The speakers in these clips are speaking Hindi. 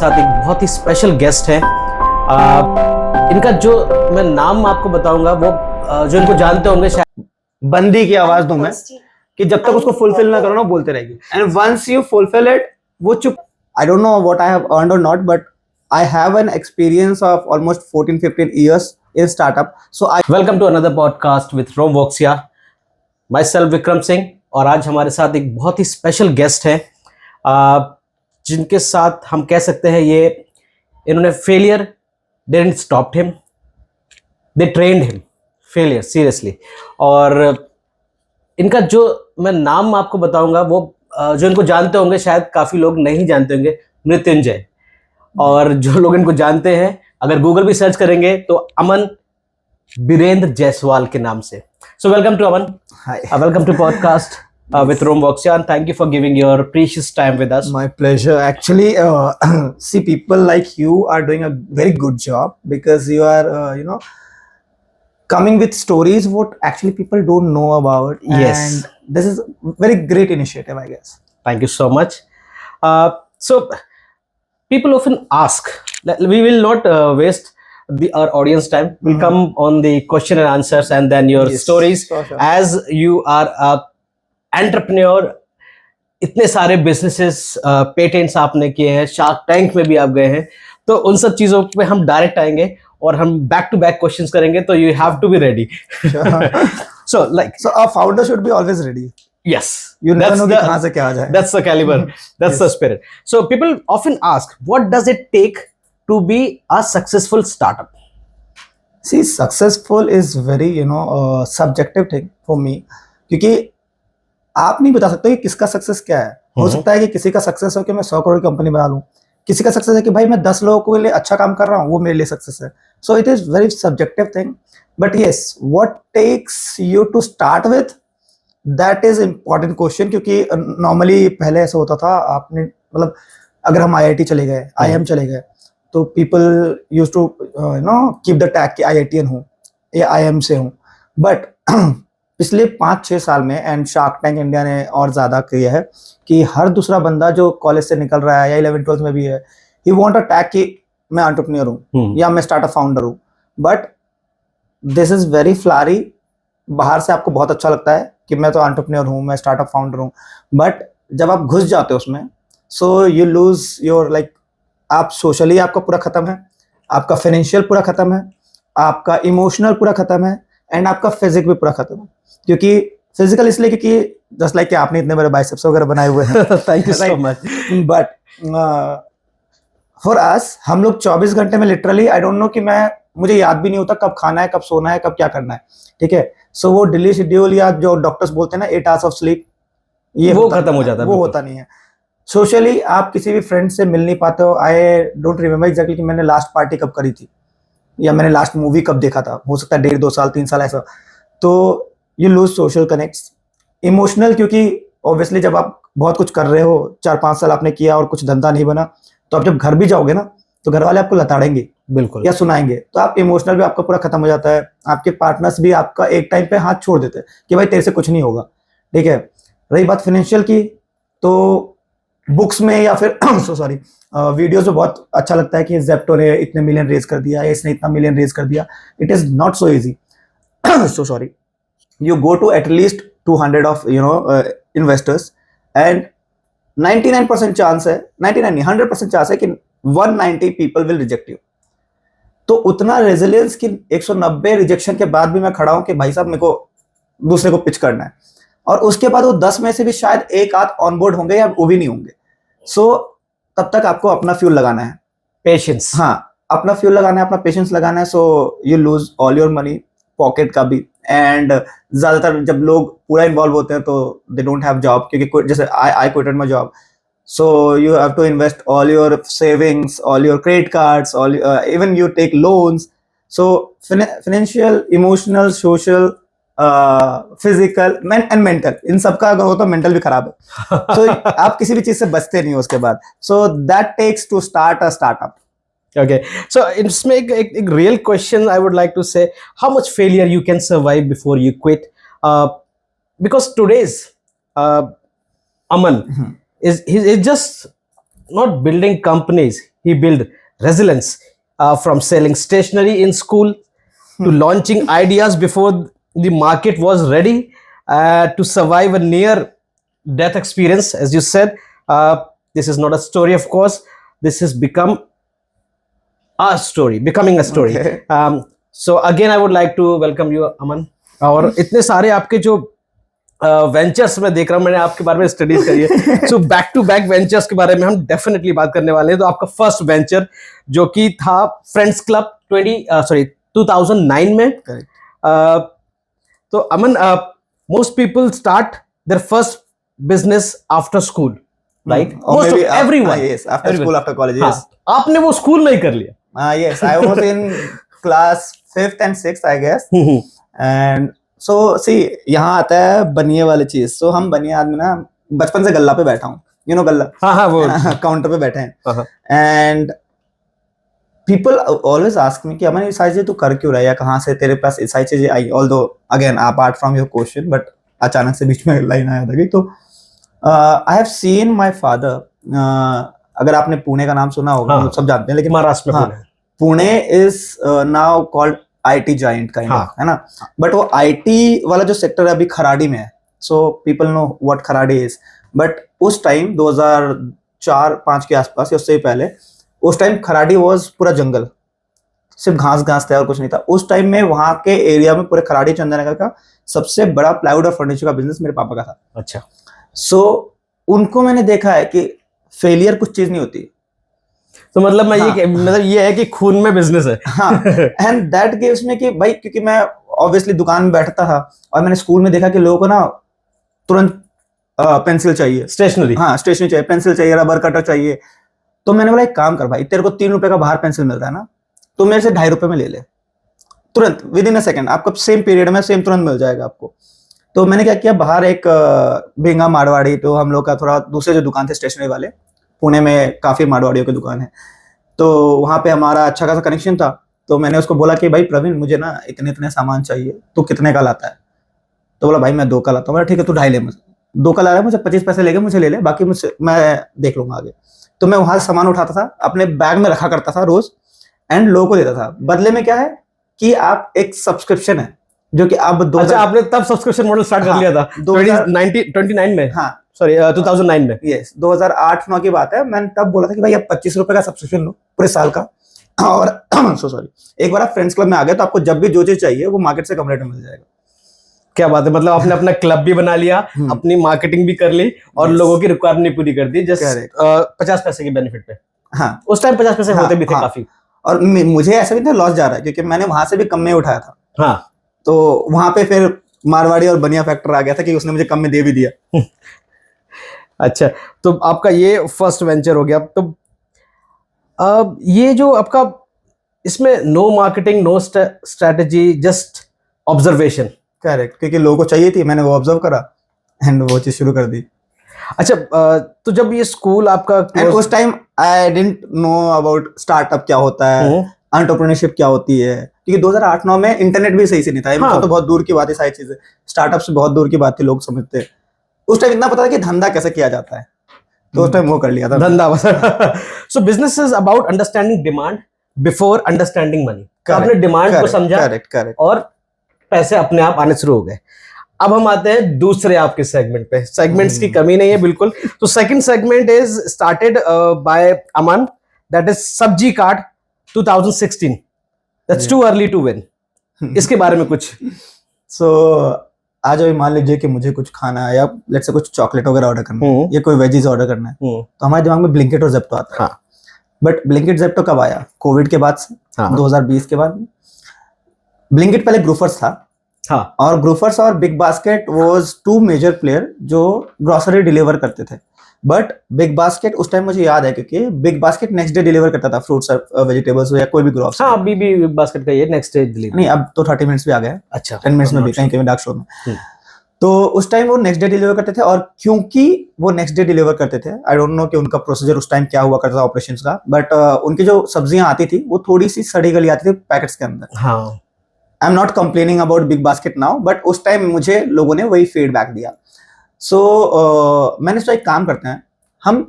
साथ एक बहुत ही स्पेशल गेस्ट है। इनका जो मैं नाम आपको बताऊंगा वो जो इनको जानते होंगे शायद बंदी की आवाज दूं मैं कि जब तक उसको फुलफिल ना करो ना बोलते रहेगी and once you fulfil it वो चुप। I don't know what I have earned और not but I have an experience of almost 14-15 years in startup. So I welcome to another podcast with रोम वॉक्सिया, माई सेल्फ विक्रम सिंह। और आज हमारे साथ एक बहुत ही स्पेशल गेस्ट है जिनके साथ हम कह सकते हैं ये इन्होंने failure didn't stop him, they trend him failure seriously. और इनका जो मैं नाम आपको बताऊंगा वो जो इनको जानते होंगे शायद काफ़ी लोग नहीं जानते होंगे, मृत्युंजय। और जो लोग इनको जानते हैं अगर गूगल भी सर्च करेंगे तो अमन बीरेंद्र जायसवाल के नाम से। So welcome to Aman, welcome to podcast with Rome Voxia, and thank you for giving your precious time with us. My pleasure. Actually, see, people like you are doing a very good job because you are, coming with stories what actually people don't know about. Yes. And this is a very great initiative, I guess. Thank you so much. So, people often ask, we will not waste our audience time. We'll come on the question and answers and then your stories. Sure. As you are a entrepreneur, इतने सारे बिजनेसेस पेटेंट्स आपने किए हैं, शार्क टैंक में भी आप गए हैं, तो उन सब चीज़ों पे हम डायरेक्ट आएंगे और हम बैक टू बैक क्वेश्चंस करेंगे, तो you have to be ready. So a founder should be always ready. Yes, you never know कहाँ से क्या आ जाए। That's the caliber, that's the spirit. So people often ask, what does it take to be a successful startup? See, successful is very subjective thing for me, क्योंकि आप नहीं बता सकते कि किसका सक्सेस क्या है। हो सकता है कि किसी का सक्सेस हो कि मैं 100 करोड़ की कंपनी बना लूं, किसी का सक्सेस है कि भाई मैं 10 लोगों के लिए अच्छा काम कर रहा हूं, वो मेरे लिए सक्सेस है। So it is very subjective thing, but yes, what takes you to start with, that is important question. क्योंकि नॉर्मली पहले ऐसा होता था, आपने मतलब अगर हम IIT चले गए, IIM चले गए, तो people use to keep the tag कि IITian हूँ या IIM से हूँ। बट पिछले 5-6 साल में एंड शार्क टैंक इंडिया ने और ज़्यादा किया है कि हर दूसरा बंदा जो कॉलेज से निकल रहा है या 11th-12th में भी है, ही वांट अ टैग कि मैं एंटरप्रेन्योर हूँ या मैं स्टार्टअप फाउंडर हूँ। But this is very Phulari. बाहर से आपको बहुत अच्छा लगता है कि मैं तो एंटरप्रेन्योर हूँ, मैं स्टार्टअप फाउंडर हूँ, बट जब आप घुस जाते हो उसमें, so you lose your like, आप सोशली आपका पूरा खत्म है, आपका फाइनेंशियल पूरा खत्म है, आपका इमोशनल पूरा खत्म है, एंड आपका फिजिक भी पूरा खत्म है। क्योंकि फिजिकल इसलिए क्योंकि जस्ट लाइक कि आपने इतने बड़े बाइसेप्स वगैरह बनाए हुए हैं। Thank you so much. But for us, हम लोग 24 घंटे में लिटरली, आई डोंट नो कि मुझे याद भी नहीं होता कब खाना है, कब सोना है, कब क्या करना है। ठीक है, सो वो डेली शेड्यूल या जो डॉक्टर्स बोलते हैं ना 8 hours ऑफ स्लीप, ये वो खत्म हो जाता है, वो होता नहीं है। सोशली आप किसी भी फ्रेंड से मिल नहीं पाते हो। आई डोंट रिमेम्बर एग्जैक्टली कि मैंने लास्ट पार्टी कब करी थी या मैंने लास्ट मूवी कब देखा था। हो सकता है 1.5-2 साल 3 साल ऐसा। तो you lose social connects. Emotional, क्योंकि ऑब्वियसली जब आप बहुत कुछ कर रहे हो, 4-5 साल आपने किया और कुछ धंधा नहीं बना, तो आप जब घर भी जाओगे ना तो घर वाले आपको लताड़ेंगे बिल्कुल या सुनाएंगे, तो आप इमोशनल भी आपका पूरा खत्म हो जाता है। आपके पार्टनर्स भी आपका एक टाइम पे हाथ छोड़ देते हैं कि भाई तेरे से कुछ नहीं होगा। ठीक है, रही बात फाइनेंशियल की, तो बुक्स में या फिर सॉरी वीडियोस में बहुत अच्छा लगता है कि जेप्टो ने इतने मिलियन रेज कर दिया, इसने इतना मिलियन रेज कर दिया। It is not so easy. So sorry, you go to at least 200 of investors and 99% chance है, 99 नहीं 100% चांस है कि 190 people will reject you। तो उतना रेजिलियंस कि 190 रिजेक्शन के बाद भी मैं खड़ा हूं कि भाई साहब मेरे को दूसरे को पिच करना है, और उसके बाद वो 10 में से भी शायद एक आध ऑनबोर्ड होंगे या वो भी नहीं होंगे। सो तब तक आपको अपना फ्यूल लगाना है, पेशेंस। हाँ, अपना फ्यूल लगाना है, अपना पेशेंस लगाना है। So you lose all your money, pocket का भी, एंड ज्यादातर जब लोग पूरा इन्वॉल्व होते हैं तो दे डोंट हैव जॉब, क्योंकि जैसे I quitted my job, so you have to invest all your savings, all your credit cards, all even you take loans. So financial, emotional, social, physical and mental, इन सबका अगर हो तो मेंटल भी खराब है। सो आप किसी भी चीज से बचते नहीं हो उसके बाद। So that takes to start a startup. Okay, so इसमें एक real question I would like to say, how much failure you can survive before you quit? Because today's Aman is just not building companies, he built resilience from selling stationery in school to launching ideas before the market was ready, to survive a near death experience, as you said. This is not a story, of course. This has become a story, becoming a story. Okay. So again, I would like to welcome you, Aman. और इतने सारे आपके जो वेंचर्स मैं देख रहा हूँ, मैंने आपके बारे में स्टडीज करी है, so back to back ventures के बारे में हम डेफिनेटली बात करने वाले हैं. तो आपका फर्स्ट वेंचर जो कि था फ्रेंड्स क्लब 2009 में. Correct. तो Aman, most people start their first business after school, right? Or most maybe of everyone. yes, after school, after college, yes. आपने वो स्कूल में ही कर लिया. Yes, I was in class 5th and 6th, I guess. And so see, यहाँ आता है बनिए वाली चीज. So हम बनिए आदमी ना, बचपन से गल्ला पे बैठा हूँ, you know गल्ला. हाँ वो काउंटर पे बैठे हैं. हाँ. And people always ask me कि अमन ये सारी चीजें तू कर क्यों रहा है, या कहाँ से तेरे पास ये सारी चीजें आई. Although again apart from your question, but अचानक से बीच में लाइन आया था कि तो I have seen my father. अगर आपने पुणे का नाम सुना होगा, हाँ. सब जानते हैं, लेकिन महाराष्ट्र में हाँ, Pune is now called IT giant kind of, है ना. बट वो IT वाला जो सेक्टर है अभी खराड़ी में है. So people know what Kharadi is. But उस टाइम 2004-5 के आसपास या उससे पहले, उस टाइम खराड़ी वाज पूरा जंगल, सिर्फ घास घास था और कुछ नहीं था. उस टाइम में वहां के एरिया में पूरे खराड़ी चंदननगर का सबसे बड़ा प्लाईवुड और फर्नीचर का बिजनेस मेरे पापा का था. अच्छा. सो उनको मैंने देखा है कि फेलियर कुछ चीज नहीं होती. तो मतलब मैं मतलब ये है कि खून में बिजनेस है. हाँ. एंड दैट गिव्स मी कि भाई, क्योंकि मैं ऑब्वियसली दुकान में बैठता था और मैंने स्कूल में देखा कि लोगों को ना तुरंत पेंसिल चाहिए, स्टेशनरी. हाँ स्टेशनरी चाहिए, पेंसिल चाहिए, रबर कटर चाहिए. तो मैंने बोला एक काम कर भाई, तेरे को 3 रुपए का बाहर पेंसिल मिल रहा है ना, तो मेरे से 2.5 रुपए में ले ले, तुरंत विद इन अ सेकेंड. आपको सेम पीरियड में सेम तुरंत मिल जाएगा आपको. तो मैंने क्या किया, बाहर एक भिंगा मारवाड़ी, तो हम लोग का थोड़ा दूसरे जो दुकान थे स्टेशनरी वाले, पुणे में काफी मारवाड़ियों की दुकान है, तो वहां पे हमारा अच्छा खासा कनेक्शन था. तो मैंने उसको बोला कि भाई प्रवीण, मुझे ना इतने इतने सामान चाहिए, तो कितने का लाता है? तो बोला भाई मैं 2 का लाता हूँ. ठीक है, तू 2.5 ले मुझे. 2 का ला रहा है, मुझे 25 पैसे लेके मुझे ले ले, बाकी मुझसे मैं देख लूंगा आगे. तो मैं वहां से सामान उठाता था, अपने बैग में रखा करता था रोज, एंड लोगों को देता था. बदले में क्या है कि आप एक सब्सक्रिप्शन है जो कि आप अच्छा, आपने तब सब्सक्रिप्शन मॉडल स्टार्ट कर लिया था 2029 में? हाँ सॉरी 2009 में. यस, 2008-9 की बात है. मैंने तब बोला था कि भाई आप 25 रुपए का सब्सक्रिप्शन लो पूरे साल का, और सो सॉरी, एक बार आप फ्रेंड्स क्लब में आ गए तो आपको जब भी जो चीज चाहिए वो मार्केट से कम रेट में मिल जाएगा. क्या बात है, मतलब आपने अपना क्लब भी बना लिया, अपनी मार्केटिंग भी कर ली, और लोगों की रिक्वायरमेंट पूरी कर दी, जस्ट 50 पैसे के बेनिफिट पे. हाँ, उस टाइम 50 पैसे होते भी थे काफी. और मुझे ऐसा भी था लॉस जा रहा है, क्योंकि मैंने वहां से भी कम में उठाया था. हाँ. तो वहां पे फिर मारवाड़ी और बनिया फैक्टर आ गया था कि उसने मुझे कम में दे भी दिया. अच्छा, तो आपका ये फर्स्ट वेंचर हो गया. तो ये जो आपका, इसमें no marketing, no strategy, just observation. Correct, क्योंकि लोगों को चाहिए थी, मैंने वो ऑब्जर्व करा एंड वो चीज शुरू कर दी. अच्छा, तो जब ये स्कूल आपका उस time I didn't know about startup क्या होता है, एंटरप्रेन्योरशिप क्या होती है, क्योंकि 2008-9 में इंटरनेट भी सही से नहीं था. हाँ. तो बहुत दूर की बात है, सारी चीजें स्टार्टअप से बहुत दूर की बात थी, लोग समझते. उस टाइम इतना पता था कि धंधा कैसे किया जाता है, तो उस टाइम वो कर लिया था धंधा. सो business is about understanding demand before understanding money. आपने डिमांड को समझा, करेक्ट, और पैसे अपने आप आने शुरू हो गए. अब हम आते हैं दूसरे आपके सेगमेंट पे. सेगमेंट्स की कमी नहीं है बिल्कुल. तो second segment is started by Aman, that is Sabji cart 2016. That's too early to win. इसके बारे में कुछ. सो आज अभी मान लीजिए कि मुझे कुछ खाना है, या लेट्स से कुछ चॉकलेट वगैरह ऑर्डर करना है, या कोई वेजीज ऑर्डर करना है, तो हमारे दिमाग में ब्लिंकिट और ज़ेप्टो आता है. हाँ. बट ब्लिंकिट ज़ेप्टो कब आया? कोविड के बाद से. हाँ. 2020 के बाद. ब्लिंकिट पहले ग्रोफर्स था. हाँ. और ग्रोफर्स और Big Basket was 2 major player जो ग्रोसरी डिलीवर करते थे. बट बिग बास्केट उस टाइम मुझे याद है, क्योंकि Big Basket next day deliver करता था, फ्रूट्स और वेजिटेबल्स या कोई भी ग्रोसरी. हाँ, अभी भी बिग बास्केट का ये नेक्स्ट डे डिलीवर. नहीं, अब तो 30 मिनट्स भी आ गए. अच्छा, 10 मिनट्स में भी कहीं कहीं डार्क स्टोर में. तो उस टाइम वो नेक्स्ट डे डिलीवर करते थे, और क्योंकि वो नेक्स्ट डे डिलीवर करते थे, आई डोंट नो कि उनका प्रोसीजर उस टाइम क्या हुआ करता था ऑपरेशंस का, बट उनकी जो सब्जियां आती थी वो थोड़ी सी सड़ी गली आती थी पैकेट्स के अंदर. हाँ. I am not complaining about big basket now, but उस टाइम मुझे लोगों ने वही फीडबैक दिया. सो मैंने सोचा एक काम करते हैं, हम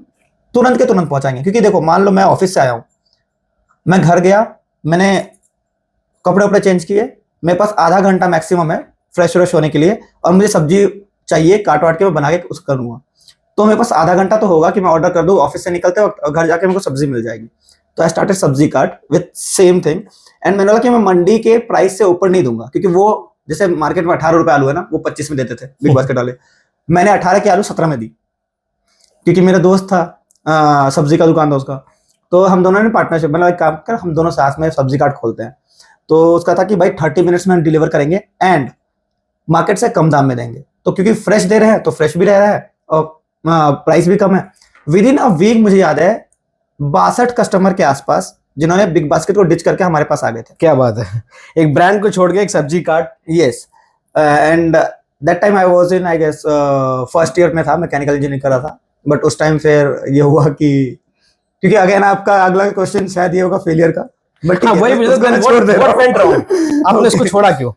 तुरंत के तुरंत पहुंचाएंगे. क्योंकि देखो, मान लो मैं ऑफिस से आया हूँ, मैं घर गया, मैंने कपड़े वपड़े चेंज किए, मेरे पास आधा घंटा मैक्सिमम है फ्रेश व्रेश होने के लिए, और मुझे सब्जी चाहिए, काट वाट के मैं बना के उस करूँगा, तो मेरे पास आधा घंटा तो होगा कि मैं ऑर्डर कर दूँ ऑफिस से निकलते वक्त, और घर जाके मेरे को सब्जी मिल जाएगी। तो आई स्टार्टेड सब्जी cart with same thing, and मैंने बोला कि मैं मंडी के प्राइस से ऊपर नहीं दूंगा, क्योंकि वो जैसे मार्केट में 18 रुपए आलू है ना, वो 25 में देते थे बिग बास्केट वाले, मैंने 18 के आलू 17 में दी, क्योंकि मेरा दोस्त था, सब्जी का दुकान था उसका, तो हम दोनों ने पार्टनरशिप, मतलब एक काम कर, हम दोनों साथ में सब्जी कार्ट खोलते हैं। तो उसका था कि भाई 30 मिनट्स में हम डिलीवर करेंगे एंड मार्केट से कम दाम में देंगे, तो क्योंकि फ्रेश दे रहे हैं तो फ्रेश भी रह रहा है और प्राइस भी कम है। विद इन अ वीक मुझे याद है 62 कस्टमर के आसपास जिन्होंने बिग बास्केट को डिच करके हमारे पास आ गए थे। क्या बात है, एक ब्रांड को छोड़ के एक सब्जी cart. Yes, and that time I was in, I guess first year में था, मैकेनिकल इंजीनियरिंग कर रहा था, बट उस टाइम फिर ये हुआ कि, क्योंकि अगेन आपका अगला क्वेश्चन शायद ये होगा फेलियर का, बट हाँ, वही उसको मैं छोड़ दे रहा हूँ। आपने इसको छोड़ा क्यों?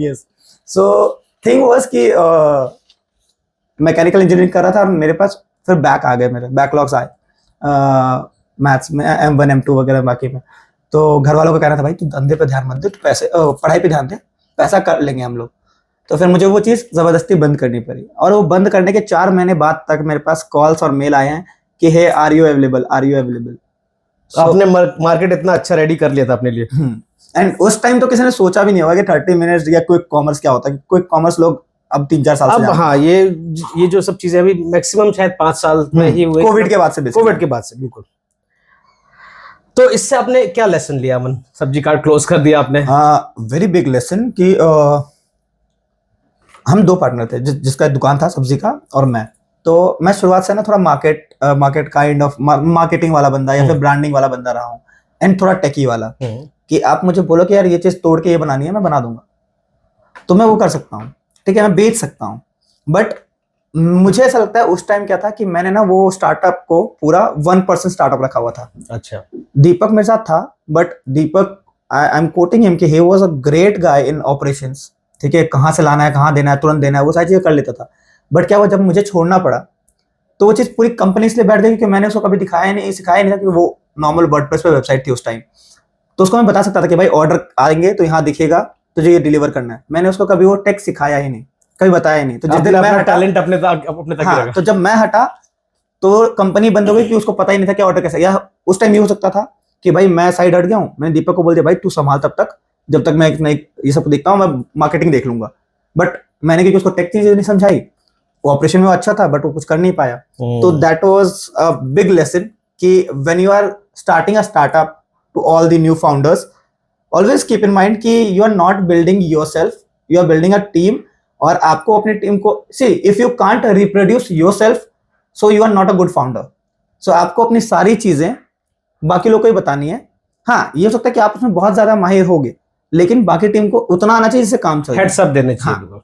यस, सो थिंग वाज कि मैकेनिकल इंजीनियरिंग कर रहा था और मेरे पास फिर बैक आ गए, मेरे बैकलॉग्स आए मैथ्स में, M1 M2 वगैरह बाकी में। तो घर वालों का कहना था भाई तू धंधे पे ध्यान मत दे, तू पैसे पढ़ाई पे ध्यान दे, पैसा कर लेंगे हम लोग। तो फिर मुझे वो चीज़ ज़बरदस्ती बंद करनी पड़ी, और वो बंद करने के 4 महीने बाद तक मेरे पास कॉल्स और मेल आए हैं कि hey are you available, are you available. आपने मार्केट इतना अच्छा रेडी कर लिया था अपने लिए। एंड उस टाइम तो किसी ने सोचा भी नहीं होगा कि 30 मिनट्स या क्विक कॉमर्स क्या होता है। क्विक कॉमर्स लोग अब 3-4 साल से अब जानते हाँ, ये जो सब चीजें अभी मैक्सिमम शायद 5 साल में ही हुए, कोविड के बाद से, कोविड के बाद से, बिल्कुल। तो इससे आपने क्या लेसन लिया अमन? सब्जी कार्ट क्लोज कर दिया आपने। वेरी बिग लेसन कि हम 2 पार्टनर थे, जिसका दुकान था सब्जी का और मैं। तो मैं शुरुआत से ना थोड़ा मार्केट काइंड ऑफ मार्केटिंग वाला बंदा या फिर ब्रांडिंग वाला बंदा रहा हूँ, एंड थोड़ा टेकी वाला, कि आप मुझे बोलो कि यार ये चीज तोड़ के ये बनानी है, मैं बना दूंगा, तो मैं वो कर सकता हूँ, ठीक है, मैं बेच सकता हूँ। बट मुझे ऐसा लगता है उस टाइम क्या था कि मैंने ना वो स्टार्टअप को पूरा 1% स्टार्टअप रखा हुआ था। अच्छा। दीपक मेरे साथ था, but Deepak, I am quoting him कि he was a great guy in operations, ठीक है, कहाँ से लाना है, कहाँ देना है, तुरंत देना है, वो सारी चीजें कर लेता था। बट क्या हुआ, जब मुझे छोड़ना पड़ा तो वो चीज पूरी कंपनी इसलिए बैठ गई क्योंकि मैंने उसको कभी दिखाया नहीं, सिखाया नहीं था, कि वो नॉर्मल वर्डप्रेस पे वेबसाइट थी उस टाइम, तो उसको मैं बता सकता था कि भाई ऑर्डर आएंगे तो यहाँ दिखेगा, तुझे ये डिलीवर करना है। मैंने उसको कभी वो टेक सिखाया ही नहीं, कभी बताया ही नहीं। तो जिस दिन मैं टैलेंट अपने तक ही रखा। तो जब मैं हटा तो कंपनी बंद हो गई कि उसको पता ही नहीं था कि ऑर्डर कैसे, या उस टाइम ये हो सकता था कि भाई मैं साइड हट गया हूँ, मैंने दीपक को बोल दिया भाई तू संभाल तब तक, जब तक मैं ये सब देखता हूँ, मैं मार्केटिंग देख लूंगा। बट मैंने क्योंकि उसको टेक चीजें नहीं समझाई, वो ऑपरेशन में वो अच्छा था बट वो कुछ कर नहीं पाया। तो that was a big lesson कि when you are starting a startup, to all the new founders, always keep in mind कि you are not building yourself, you are building a team, और आपको अपनी टीम को, see if you can't reproduce yourself, so you are not a good founder. So आपको अपनी सारी चीजें बाकी लोगों को ही बतानी है। हाँ, ये हो सकता है कि आप उसमें बहुत ज्यादा माहिर होगे, लेकिन बाकी टीम को उतना आना चाहिए जिससे काम चले। हेड्स अप देने चाहिए।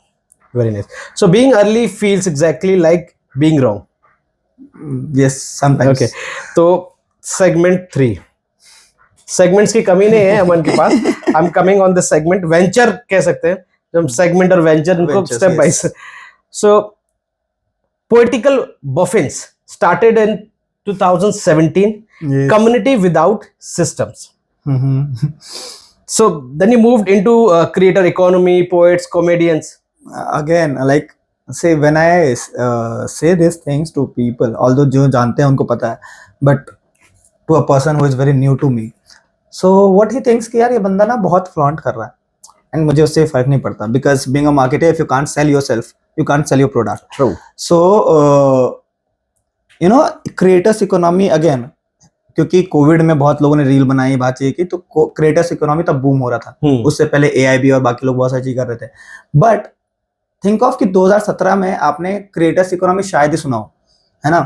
Very nice. So being early feels exactly like being wrong. Yes, sometimes. Okay, तो सेगमेंट 3, सेगमेंट्स की कमी नहीं है अमन के पास। I am coming on the segment venture, कह सकते हैं जब सेगमेंट और वेंचर इनको step by step. So poetical boffins started in 2017, Yes. community without systems. So then you moved into creator economy, poets, comedians. Again, like, say when I say these things to people, although जो जानते हैं उनको पता है, but to a person who is very new to me, so what he thinks कि यार ये बंदा ना बहुत flaunt कर रहा है, and मुझे उससे फर्क नहीं पड़ता, because being a marketer, if you can't sell yourself, you can't sell your product. True. So you know, creators economy again, क्योंकि कोविड में बहुत लोगों ने रील बनाई, बात चाहिए की, तो क्रिएटर्स इकोनॉमी तब बूम हो रहा था। उससे पहले एआईबी और बाकी लोग बहुत सारी चीज कर रहे थे। बट थिंक ऑफ कि 2017 में आपने क्रिएटर्स इकोनॉमी शायद ही सुना हो, है ना?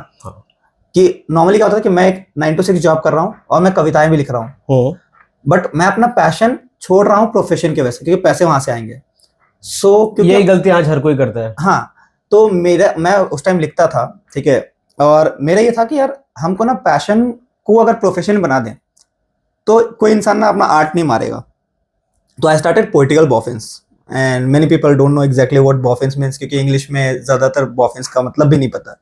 कि नॉर्मली क्या होता है कि मैं एक 9 to 6 जॉब कर रहा हूँ और मैं कविताएं भी लिख रहा हूँ, बट मैं अपना पैशन छोड़ रहा हूँ प्रोफेशन की वजह से, क्योंकि पैसे वहां से आएंगे। सो यही गलती आज हर कोई करता है। हाँ, तो मैं उस टाइम लिखता था, ठीक है, और मेरा ये था कि यार हमको ना पैशन को अगर प्रोफेशन बना दें तो कोई इंसान ना अपना आर्ट नहीं मारेगा। तो I started poetical boffins, and many people don't know exactly what boffins means, क्योंकि इंग्लिश में ज्यादातर बॉफिन्स का मतलब भी नहीं पता।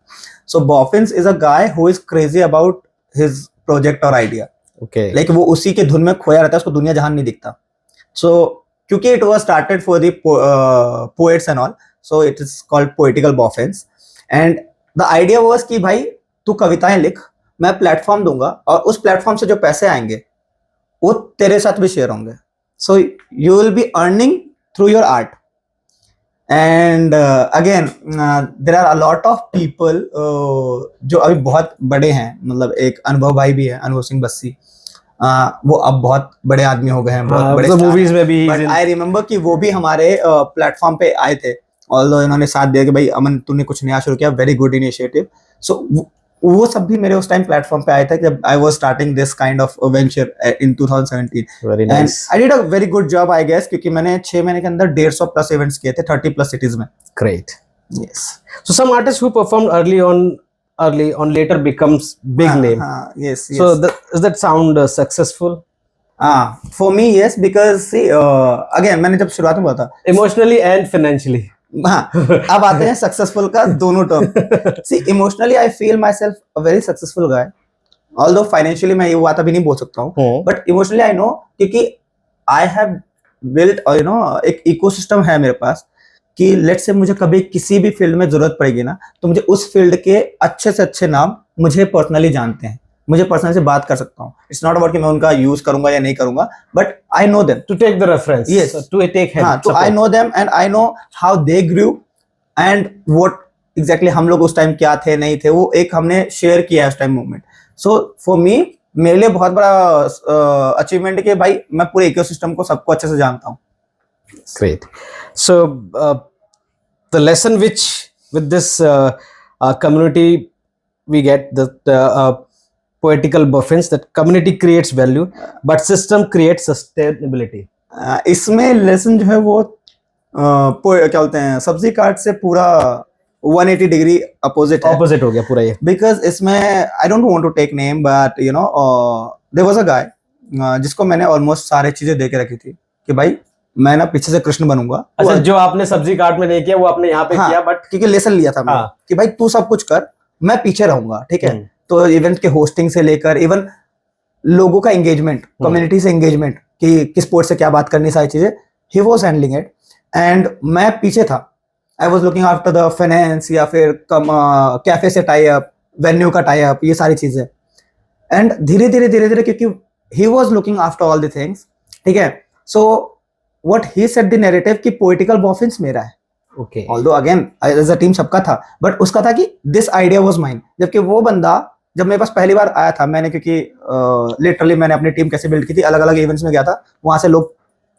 So boffins is a guy who is crazy about his project और आइडिया। Okay. लाइक वो उसी के धुन में खोया रहता है, उसको दुनिया जहान नहीं दिखता. सो क्योंकि it was started for the poets and all, so it is called poetical boffins. And the idea was कि भाई तू कविताएं लिख, मैं प्लेटफॉर्म दूंगा और उस प्लेटफॉर्म से जो पैसे आएंगे वो तेरे साथ भी शेयर होंगे. So you will be earning through your art. And again there are a lot of people जो अभी बहुत बड़े हैं, मतलब एक अनुभव भाई भी है, अनुभव सिंह बस्सी. वो अब बहुत बड़े आदमी हो गए हैं, बहुत बड़े मूवीज में भी. बट आई रिमेम्बर कि वो भी हमारे प्लेटफॉर्म पे आए थे. ऑल्दो इन्होंने साथ दिया कि भाई अमन तूने कुछ नया शुरू किया, वेरी गुड इनिशिएटिव. सो वो सब भी मेरे उस टाइम प्लेटफॉर्म पे आए थे जब I was starting this kind of venture in 2017. Very and nice. I did a very good job I guess, क्योंकि मैंने 6 महीने के अंदर 150 प्लस इवेंट्स किए थे 30 प्लस सिटीज में. Great. Yes. So some artists who performed early on later becomes big name. Yes. So does that sound successful? For me yes, because see again मैंने जब शुरुआत में बोला था Emotionally and financially. हाँ, अब आते हैं सक्सेसफुल का दोनों term. See emotionally I feel myself a very successful guy, although financially मैं ये बात अभी नहीं बोल सकता हूँ, बट इमोशनली आई नो, क्योंकि आई हैव बिल्ट और यू नो एक इकोसिस्टम है मेरे पास कि लेट से मुझे कभी किसी भी फील्ड में जरूरत पड़ेगी ना, तो मुझे उस फील्ड के अच्छे से अच्छे नाम मुझे पर्सनली जानते हैं, मुझे पर्सनली से बात कर सकता हूँ. इट्स नॉट अबाउट कि मैं उनका यूज करूंगा या नहीं करूंगा, but I know them To take the reference. Yes. To take help. हाँ, तो I know them and I know how they grew and what exactly हम लोग उस टाइम क्या थे नहीं थे, वो एक हमने शेयर किया उस time movement. So for me मेरे लिए बहुत बड़ा अचीवमेंट है कि भाई मैं पूरे इकोसिस्टम को सबको अच्छे से जानता हूँ. Great. So the lesson which with this community we get that poetical buffins, that community creates value but system creates sustainability. इसमें लेसन जो है वो क्या बोलते हैं, सब्जी काट से पूरा 180 डिग्री अपोजिट है. Opposite हो गया पूरा ये. बिकॉज इसमें I don't want to take name, but you know there was a guy जिसको मैंने ऑलमोस्ट सारे चीजें दे के रखी थी कि भाई मैं ना पीछे से कृष्ण बनूंगा. अच्छा, जो आपने सब्जी काट में नहीं किया वो आपने यहाँ पे किया, बट क्योंकि लेसन लिया था मैं कि भाई तू सब कुछ कर, मैं पीछे रहूंगा. ठीक है. तो इवेंट के होस्टिंग से लेकर इवन लोगों का एंगेजमेंट, कम्युनिटी से एंगेजमेंट कि किस पोर्ट से क्या बात करनी, सारी चीजें he was handling it and मैं पीछे था. I was looking after the finance या फिर कैफे से टाई अप, वेन्यू का टाई अप, ये सारी चीजें. एंड धीरे धीरे क्योंकि he was looking after all the things. ठीक है. So what he said the narrative कि पोएटिकल बॉफिन्स मेरा है. Okay. Although again as a team सबका था, बट उसका था कि दिस आइडिया वाज माइन. जबकि वो बंदा जब मेरे पास पहली बार आया था, मैंने क्योंकि लिटरली मैंने अपनी टीम कैसे बिल्ड की थी, अलग अलग इवेंट्स में गया था, वहां से लोग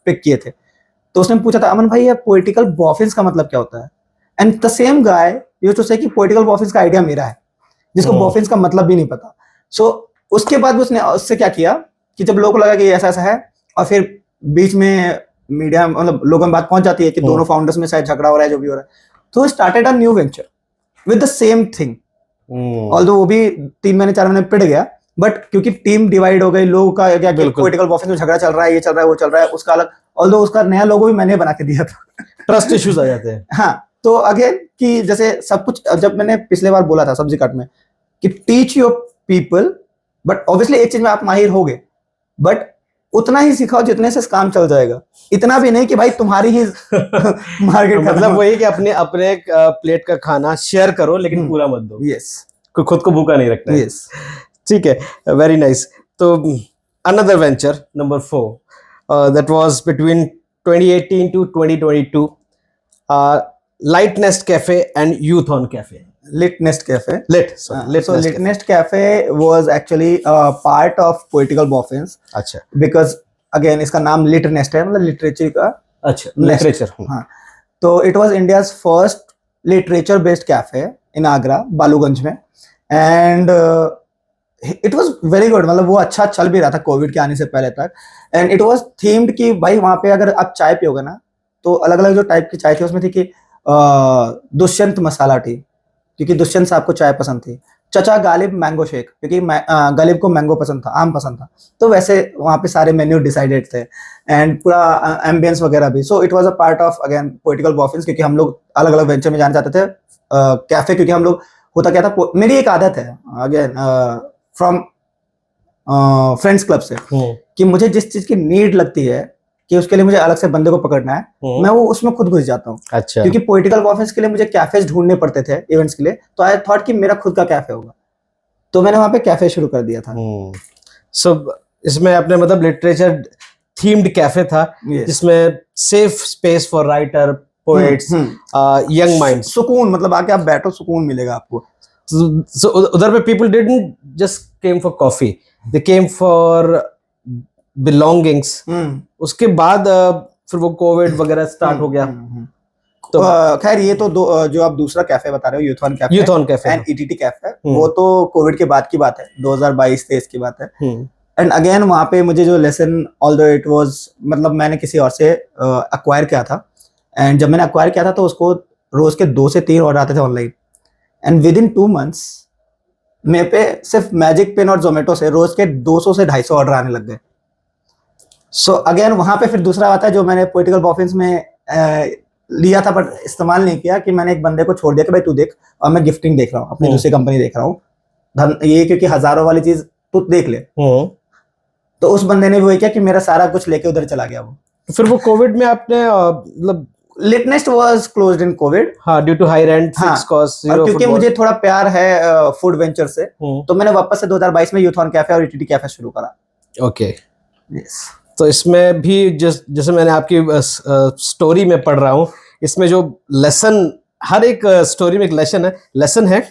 पिक किए थे, तो उसने पूछा था अमन भाई ये पोएटिकल बॉफिन्स का मतलब क्या होता है. And the same guy used to say कि पोएटिकल बॉफिन्स का आइडिया मेरा है, जिसको बॉफिन्स का मतलब भी नहीं पता. सो उसके बाद उसने उससे क्या किया कि जब लोगों को लगा कि ऐसा ऐसा है, और फिर बीच में मीडिया मतलब लोगों में बात पहुंच जाती है कि दोनों फाउंडर्स में शायद झगड़ा हो रहा है, जो भी हो रहा है, तो started a new venture with the same thing. Although वो भी 3 महीने 4 महीने पिट गया, बट क्योंकि टीम डिवाइड हो गई, लोगों का क्या पोएटिकल बॉफिन्स में झगड़ा चल रहा है, ये चल रहा है, वो चल रहा है, उसका अलग. ऑल्दो उसका नया लोगो भी मैंने बना के दिया था. ट्रस्ट इश्यूज आ जाते हैं. हाँ, तो अगेन कि जैसे सब कुछ, जब मैंने पिछले बार बोला था सब्जी काट में कि teach your people, but obviously एक चीज में आप माहिर होगे, बट उतना ही सिखाओ जितने से काम चल जाएगा. इतना भी नहीं कि भाई तुम्हारी ही मार्केट मतलब वही कि अपने अपने प्लेट का खाना शेयर करो, लेकिन पूरा मत दो. यस. खुद को भूखा नहीं रखना है. यस. ठीक है. Very nice. तो another venture number 4 that was between 2018 to 2022, Light Nest Cafe and Youth on Cafe. Lit Nest Cafe. So Lit Nest Cafe was actually a part of Poetical Boffins. अच्छा. Because again इसका नाम Lit Nest है, मतलब लिटरेचर का. अच्छा. लिटरेचर. हाँ. तो it was India's first literature based cafe in Agra, Baluganj में. And it was very good. मतलब वो अच्छा चल भी रहा था कोविड के आने से पहले तक. And it was themed कि भाई वहाँ पे अगर आप चाय पियोगे ना, तो अलग अलग जो टाइप की चाय थी उसमें थी कि दुष्यंत मसाला टी, क्योंकि दुष्यंत साहब को चाय पसंद थी. चचा गालिब मैंगो शेक, क्योंकि गालिब को मैंगो पसंद था, आम पसंद था. तो वैसे वहाँ पे सारे मेन्यू डिसाइडेड थे एंड पूरा एम्बियंस वगैरह भी. So it was a part of again poetical boffins, क्योंकि हम लोग अलग अलग वेंचर में जाना चाहते थे कैफे, क्योंकि हम लोग होता क्या था, मेरी एक आदत है अगेन फ्रॉम फ्रेंड्स क्लब से कि मुझे जिस चीज की नीड लगती है कि उसके लिए मुझे अलग से बंदे को पकड़ना है, मैं वो उसमें खुद घुस जाता हूँ। अच्छा। क्योंकि पॉलिटिकल कॉन्फ्रेंस के लिए मुझे कैफेज ढूंढने पड़ते थे इवेंट्स के लिए, तो आई थॉट कि मेरा खुद का कैफे होगा, तो मैंने वहां पे कैफे शुरू कर दिया था। सो इसमें आपने मतलब लिटरेचर थीम्ड कैफे था Yes. जिसमें safe space for writer, poets, young minds. सुकून, मतलब आके आप बैठो, सुकून मिलेगा आपको। So उधर पे people didn't just came for coffee, they came for belongings. उसके बाद फिर वो कोविड वगैरह स्टार्ट हो गया। तो खैर ये तो जो आप दूसरा कैफे बता रहे हो, youth on cafe and ETT cafe, वो तो कोविड के बाद की बात है, 2022-23 की बात है। एंड अगेन वहां पे मुझे जो लेसन, ऑल्दो इट वाज, मतलब मैंने किसी और से अक्वायर किया था, एंड जब मैंने अक्वायर किया था तो उसको रोज के 2 से 3 ऑर्डर आते थे online, and with in 2 months मेरे पे सिर्फ मैजिक पेन और जोमेटो से रोज के 200 से 250 ऑर्डर आने लग गए। सो अगेन वहां पे फिर दूसरा आता है जो मैंने पॉलिटिकल कॉन्फ्रेंस में लिया था बट इस्तेमाल नहीं किया, कि मैंने एक बंदे को छोड़ दिया कि भाई तू देख, और मैं गिफ्टिंग देख रहा हूँ, अपनी दूसरी कंपनी देख रहा हूँ, ये क्योंकि हजारों वाली चीज तू देख ले। तो उस बंदे ने भी वही किया कि मेरा सारा कुछ लेके उधर चला गया वो। फिर वो कोविड में आपने मतलब Litnest was closed in covid, हाँ, due to high rent, fix cost, और क्योंकि मुझे थोड़ा प्यार है फूड वेंचर से, तो मैंने वापस से 2022 में यूथ ऑन कैफे और ईटीटी कैफे शुरू करा। ओके। यस। तो इसमें भी जैसे मैंने आपकी स्टोरी में पढ़ रहा हूँ, इसमें जो लेसन, हर एक स्टोरी में एक लेसन है,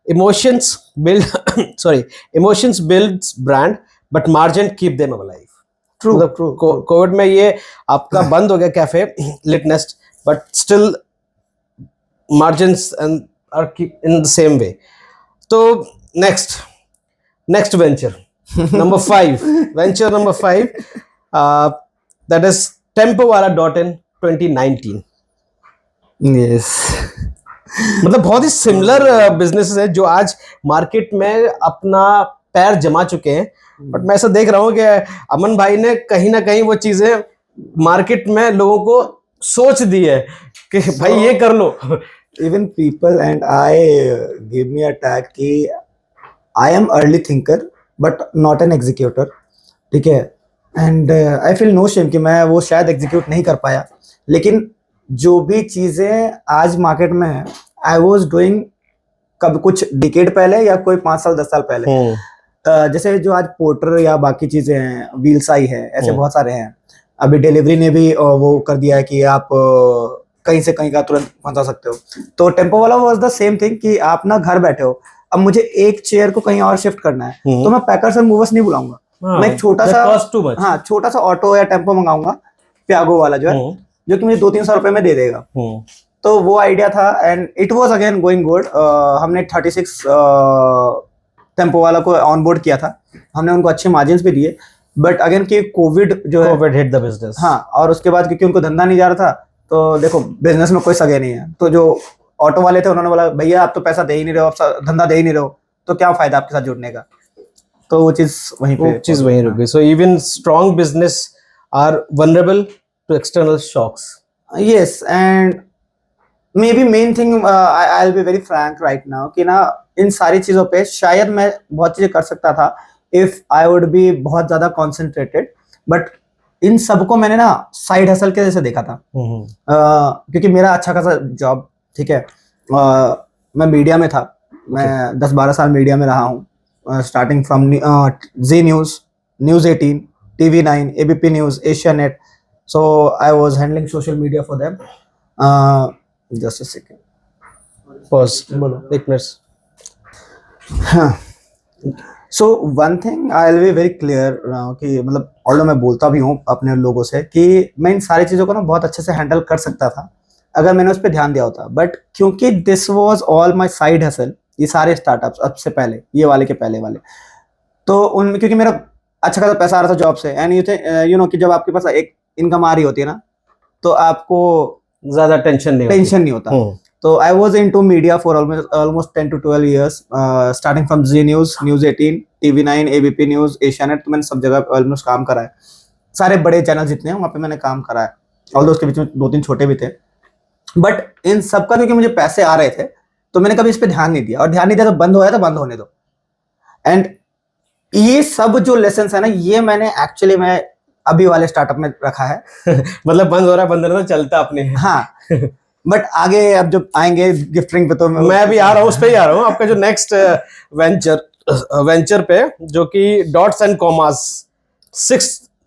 emotions builds brand but margin keep them alive. True. Covid में ये आपका बंद हो गया कैफे लिटनेस्ट, but still margins are keep in the same way. तो next venture number 5, venture number 5, that is Tempowala.in 2019. Yes. मतलब बहुत ही सिमिलर बिजनेसेस हैं जो आज मार्केट में अपना पैर जमा चुके हैं, बट मैं ऐसा देख रहा हूँ कि अमन भाई ने कहीं ना कहीं वो चीजें मार्केट में लोगों को सोच दी है कि भाई ये कर लो। Even people and I give me a tag कि I am early thinker but not an executor, ठीक है, and I feel no shame कि मैं वो शायद एग्जीक्यूट नहीं कर पाया, लेकिन जो भी चीजें आज मार्केट में है आई वॉज डूइंग कब कुछ डिकेड पहले या कोई 5 साल 10 साल पहले। जैसे जो आज पोर्टर या बाकी चीजें हैं, व्हील्साई है, ऐसे बहुत सारे हैं। अभी डिलीवरी ने भी वो कर दिया है कि आप कहीं से कहीं का तुरंत पहुंचा सकते हो। तो टेम्पो वाला वाज द सेम थिंग कि आप ना घर बैठे हो, अब मुझे एक चेयर को कहीं और शिफ्ट करना है तो मैं पैकर्स एंड मूवर्स नहीं बुलाऊंगा, मैं एक छोटा सा ऑटो या टेम्पो मंगाऊंगा, प्यागो वाला जो है, जो कि मुझे 200-300 रुपए में दे देगा। तो वो आइडिया था and it was again going good. हमने 36 टेम्पो वाला को ऑन बोर्ड किया था, हमने उनको अच्छे मार्जिन भी दिए, बट अगेन कि कोविड जो है, कोविड हिट द बिजनेस। हाँ, और उसके बाद क्योंकि उनको धंधा नहीं जा रहा था, तो देखो बिजनेस में कोई सगे नहीं है, तो जो ऑटो वाले थे उन्होंने बोला भैया आप तो पैसा दे ही नहीं रहे हो, आप धंधा दे ही नहीं रहे हो, तो क्या फायदा आपके साथ जुड़ने का। तो वो चीज वहीं रुक गई। So even strong business are vulnerable to external shocks. Yes, and maybe main thing I will be very frank right now कि ना इन सारी चीजों पे शायद मैं बहुत चीजें कर सकता था इफ आई वुड बी बहुत ज्यादा कॉन्सेंट्रेटेड, बट इन सबको मैंने ना साइड हसल के जैसे देखा था। क्योंकि मेरा अच्छा खासा जॉब, ठीक है, मैं मीडिया में था, मैं 10-12 साल मीडिया में रहा हूँ, starting from Zee News, News 18, TV9, ABP News, Asianet. So I was handling social media for them. Just a second, pause, बोलो, एक मिनट। हाँ, so one thing I will be very clear कि मतलब ऑल्दो मैं बोलता भी हूँ अपने लोगों से कि मैं इन सारी चीज़ों को ना बहुत अच्छे से हैंडल कर सकता था अगर मैंने उस पर ध्यान दिया होता, बट क्योंकि this was all my side hustle, ये सारे स्टार्टअप्स अब से पहले, ये वाले के पहले वाले, तो उनमें क्योंकि मेरा अच्छा खासा पैसा आ रहा था जॉब से, एंड यू नो कि जब आपके पास एक इनकम आ रही होती है ना, तो आपको ज्यादा टेंशन नहीं होता। तो I was in to media for almost 10 to 12 years, starting from Zee News, News 18, TV9, ABP News, Asianet, तो मैंने सब जगह ऑलमोस्ट काम करा है, सारे बड़े चैनल जितने हैं वहाँ पे मैंने काम करा है, ऑल्दो उसके बीच में 2-3 छोटे भी थे, बट इन सबका क्योंकि मुझे पैसे आ रहे थे तो मैंने कभी इस पे ध्यान नहीं दिया, और ध्यान नहीं दिया तो बंद हो गया तो बंद होने दो। एंड ये सब जो लेसन है ना, ये मैंने एक्चुअली मैं अभी वाले स्टार्टअप में रखा है। मतलब बंद हो रहा है, बंद तो चलता अपने। हाँ, बट आगे अब जब आएंगे गिफ्टिंग पे तो मैं भी आ रहा हूँ, उस पे ही आ रहा हूँ। आपका जो नेक्स्ट वेंचर पे, जो कि dots and commas,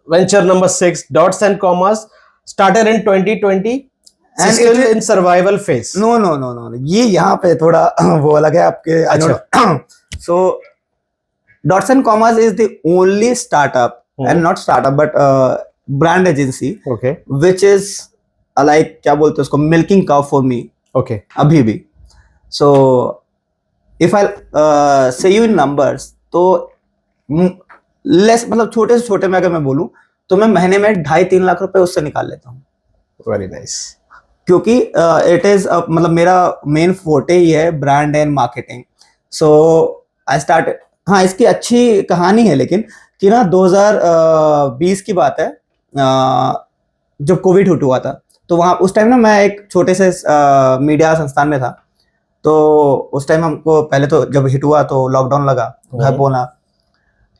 venture number 6, dots and commas, started in 2020 and still in survival phase. No no no no, ये यहाँ पे थोड़ा वो अलग है आपके। अच्छा। So dots and commas is the only startup and not startup but brand agency okay, which is like, क्या बोलते हैं उसको, milking cow for me. Okay, अभी भी। So if I say you in numbers, तो लेस, मतलब छोटे से छोटे में अगर मैं बोलूं तो मैं महीने में 2.5-3 लाख रुपए उससे निकाल लेता हूँ। Very nice. क्योंकि इट इज मतलब मेरा मेन फोर्टे ही है brand and marketing. So I start, हाँ इसकी अच्छी कहानी है लेकिन, कि ना 2020 की बात है, जब कोविड हिट हुआ था, तो वहाँ उस टाइम ना मैं एक छोटे से मीडिया संस्थान में था। तो उस टाइम हमको पहले तो जब हिट हुआ तो लॉकडाउन लगा, घर बोला।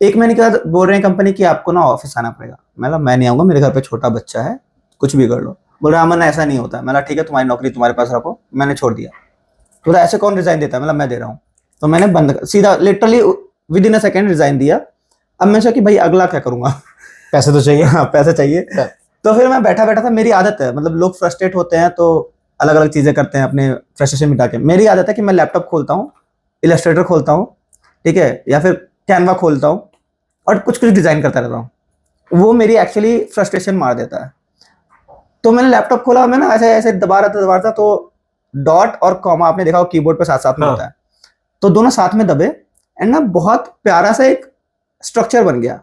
1 महीने के बाद बोल रहे हैं कंपनी कि आपको ना ऑफिस आना पड़ेगा। मैं नहीं आऊंगा, मेरे घर पे छोटा बच्चा है, कुछ भी कर लो। बोल रहा अमन ऐसा नहीं होता। मैं ठीक है, तुम्हारी नौकरी तुम्हारे पास रखो। मैंने छोड़ दिया। तो ऐसे कौन रिजाइन देता है, मतलब मैं दे रहा हूँ। तो मैंने बंद सीधा literally with in a second resign दिया। अब मैं सोचा कि भाई अगला क्या करूंगा, पैसे तो चाहिए। हाँ पैसे चाहिए। तो फिर मैं बैठा बैठा था, मेरी आदत है, मतलब लोग फ्रस्ट्रेट होते हैं तो अलग अलग चीजें करते हैं अपने फ्रस्ट्रेशन मिटा के। मेरी आदत है कि मैं लैपटॉप खोलता हूँ, इलस्ट्रेटर खोलता हूँ, ठीक है, या फिर कैनवा खोलता हूँ और कुछ कुछ डिजाइन करता रहता हूँ। वो मेरी एक्चुअली फ्रस्ट्रेशन मार देता है। तो मैंने लैपटॉप खोला, मैं ना ऐसे ऐसे दबा रहा था, तो डॉट और कॉमा आपने देखा हो कीबोर्ड पे साथ साथ में होता है, तो दोनों साथ में दबे एंड ना बहुत प्यारा सा एक स्ट्रक्चर बन गया।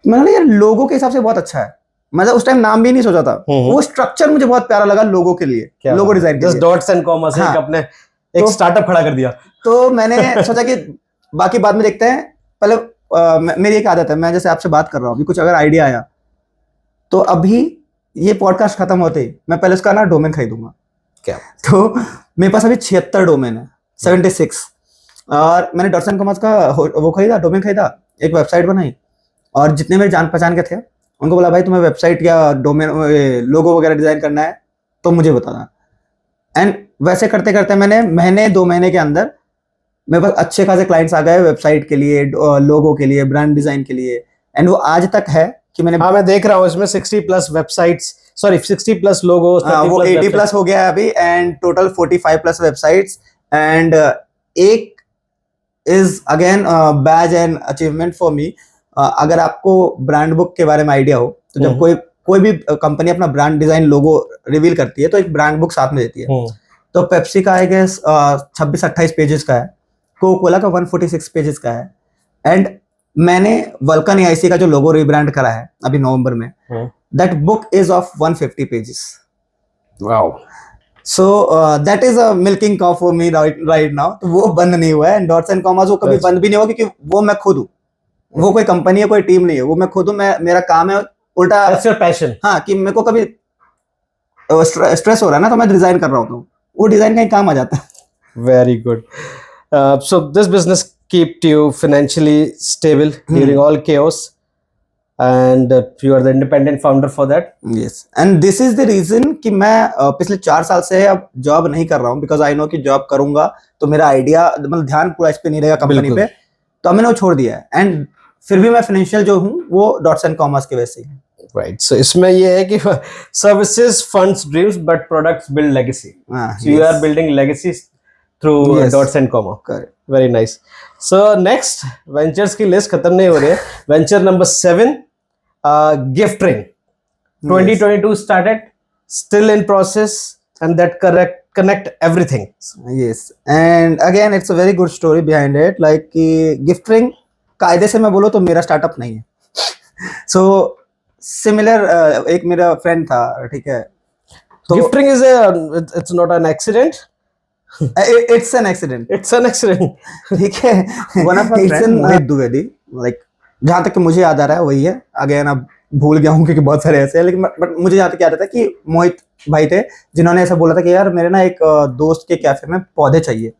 मैंने कहा यार लोगो के हिसाब से बहुत अच्छा है। मतलब उस टाइम नाम भी नहीं सोचा था, वो स्ट्रक्चर मुझे बहुत प्यारा लगा लोगो के लिए, लोगो डिजाइन के लिए। डॉट्स एंड कॉमा से अपने एक स्टार्टअप खड़ा कर दिया। तो मैंने सोचा कि बाकी बाद में देखते हैं, पहले मेरी एक आदत है, मैं जैसे आपसे बात कर रहा हूँ, अभी कुछ अगर आइडिया आया तो अभी ये पॉडकास्ट खत्म होते ही मैं पहले उसका ना डोमेन खरीदूंगा। क्या? तो मेरे पास अभी 76 डोमेन है, 76। और मैंने डॉट्स एंड कॉमर्स का वो खरीदा, डोमेन खरीदा, एक वेबसाइट बनाई, और जितने मेरे जान पहचान के थे उनको बोला भाई तुम्हें वेबसाइट या डोमेन लोगो वगैरह डिजाइन करना है तो मुझे बताना। एंड वैसे करते करते मैंने महीने 2 महीने के अंदर मेरे पास अच्छे खासे क्लाइंट्स आ गए वेबसाइट के लिए, लोगो के लिए, ब्रांड डिजाइन के लिए। एंड वो आज तक है कि मैंने, हाँ मैं देख रहा हूँ इसमें 60+ वेबसाइट्स, सॉरी 60+ लोगोस, वो 80+ हो गया है अभी, एंड टोटल 45+ वेबसाइट्स। एंड एक is again badge and achievement for me. अगर आपको ब्रांड बुक के बारे में आइडिया हो तो जब कोई भी कंपनी अपना ब्रांड डिजाइन लोगो रिवील करती है तो एक ब्रांड बुक साथ में देती है। तो पेप्सी का आई गेस 26-28 पेजेस का है, कोका कोला का 146 पेजेस का है। एंड मैंने वल्कन एआईसी का जो लोगो रीब्रांड करा है अभी नवंबर में, that book is of 150 pages. Wow. So that is a milking cow for me right now. तो वो बंद नहीं हुआ है, एंड डॉट्स एंड कॉमास वो कभी बंद भी नहीं होगा, क्योंकि वो मैं खुद हूँ, वो कोई कंपनी है, कोई टीम नहीं है, वो मैं खुद हूँ। मेरा काम है उल्टा, दैट्स योर पैशन। हाँ, कि मेरे को कभी स्ट्रेस हो रहा है ना तो मैं डिजाइन कर रहा हूँ, तो वो डिजाइन कहीं काम आ जाता है। Very good. So this business kept you financially stable during all chaos, and you are the independent founder for that. Yes, and this is the reason कि मैं पिछले 4 साल से अब जॉब नहीं कर रहा हूँ, बिकॉज आई नो कि जॉब करूंगा तो मेरा आइडिया, मतलब ध्यान पूरा इस पे नहीं रहेगा कंपनी पे, तो मैंने वो छोड़ दिया है। एंड फिर भी मैं फाइनेंशियल जो हूँ वो डॉट्स एंड कॉमर्स की वजह से। Right. So इसमें ये है कि services funds dreams but products build legacy. So you are building legacies through dots and comma. Correct. Very nice. So next ventures की लिस्ट खत्म नहीं हो रही है। Venture number 7, gift ring. 2022 started, still in process, and that connect everything. Yes, and again it's a very good story behind it. Like कि gift ring कायदे से मैं बोलूँ तो मेरा स्टार्टअप नहीं है। So सिमिलर एक मेरा फ्रेंड था, ठीक है, तो gift ring is it's not an accident, it's an accident, ठीक है। One of my friend Mohit Dwivedi, like जहां तक कि मुझे याद आ रहा है वही है। अगेन अब भूल गया हूँ क्योंकि बहुत सारे ऐसे हैं, लेकिन बट मुझे यहाँ तक याद आता है कि मोहित भाई थे जिन्होंने ऐसा बोला था कि यार मेरे ना एक दोस्त के कैफे में पौधे चाहिए।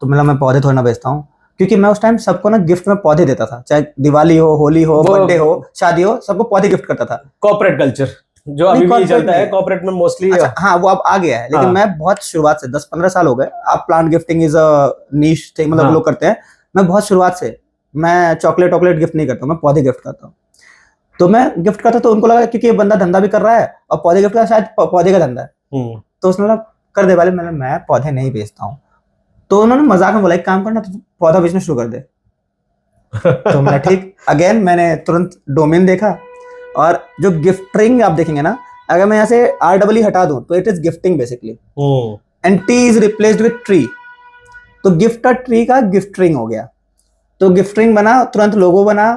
तो मैं पौधे थोड़ा ना बेचता हूँ, क्योंकि मैं उस टाइम सबको ना गिफ्ट में पौधे देता था, चाहे दिवाली हो, होली हो, वो- बर्थडे हो, शादी हो, सबको पौधे गिफ्ट करता था। कॉर्पोरेट कल्चर जो नहीं, अभी भी corporate चलता है, नहीं। कॉर्पोरेट में मोस्टली। अच्छा हाँ, वो अब आ गया है, लेकिन हाँ। मैं बहुत शुरुआत से 10-15 साल हो गए। आप plant gifting is a niche thing, मतलब हाँ। लोग करते हैं। मैं बहुत शुरुआत से, मैं चॉकलेट गिफ्ट नहीं करता, मैं पौधे गिफ्ट करता हूँ। तो मैं गिफ्ट करता तो उनको लगा क्योंकि ये बंदा धंधा भी कर रहा है और पौधे गिफ्ट का शायद पौधे का धंधा है। तो उसने बोला कर दे वाले, मैं पौधे नहीं बेचता हूँ। तो उन्होंने मजाक में बोला एक काम करना, तो पौधा बेचना शुरू कर दे। तो मैंने ठीक, अगेन मैंने तुरंत डोमेन देखा, और जो गिफ्टिंग आप देखेंगे ना, अगर मैं यहाँ से REE हटा दूं तो it is gifting basically, and T is replaced with tree. तो गिफ्ट का ट्री का गिफ्टिंग हो गया। तो गिफ्टिंग बना, तुरंत लोगो बना,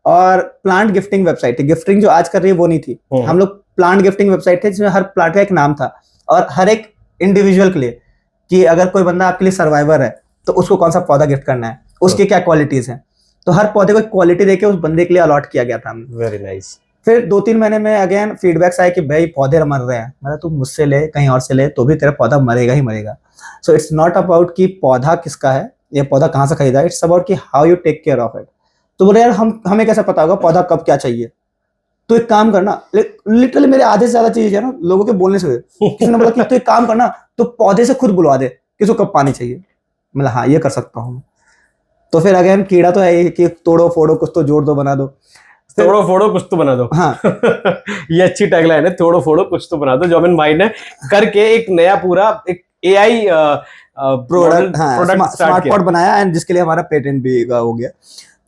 और प्लांट गिफ्टिंग वेबसाइट थी। गिफ्टिंग जो आज कर रही है वो नहीं थी, हम लोग प्लांट गिफ्टिंग वेबसाइट थे जिसमें हर प्लांट का एक नाम था, और हर एक इंडिविजुअल के लिए कि अगर कोई बंदा आपके लिए सर्वाइवर है तो उसको कौन सा पौधा गिफ्ट करना है, उसकी क्या क्वालिटीज हैं। तो हर पौधे को एक क्वालिटी देके उस बंदे के लिए अलॉट किया गया था हमने। Very nice. फिर 2-3 महीने में अगेन फीडबैक्स आए कि भाई पौधे मर रहे हैं। मतलब तू मुझसे ले, कहीं और से ले, तो भी तेरा पौधा मरेगा ही मरेगा। सो इट्स नॉट अबाउट कि पौधा किसका है, ये पौधा कहाँ से खरीदा है, इट्स अबाउट कि how you take care of it. तो बोले यार हमें कैसे पता होगा पौधा कब क्या चाहिए। तो एक काम करना, लिटरली मेरे आधे से ज्यादा चीज है ना लोगों के बोलने से हुए। किसी ने बोला कि तू एक काम करना, तो पौधे से खुद बुलवा दे कि उसको कब पानी चाहिए। मतलब हाँ, ये कर सकता हूँ। तो फिर अगेन कीड़ा तो है ही कि तोड़ो फोड़ो कुछ तो जोड़ दो बना दो। तोड़ो फोड़ो कुछ तो बना दो। हाँ। ये अच्छी टैगलाइन है, तोड़ो फोड़ो कुछ तो बना दो, जो अमिन भाई ने करके एक नया पूरा एक AI प्रोडक्ट, हाँ, प्रोडक्ट स्मार्ट पॉट बनाया, एंड जिसके लिए हमारा पेटेंट भी हो गया।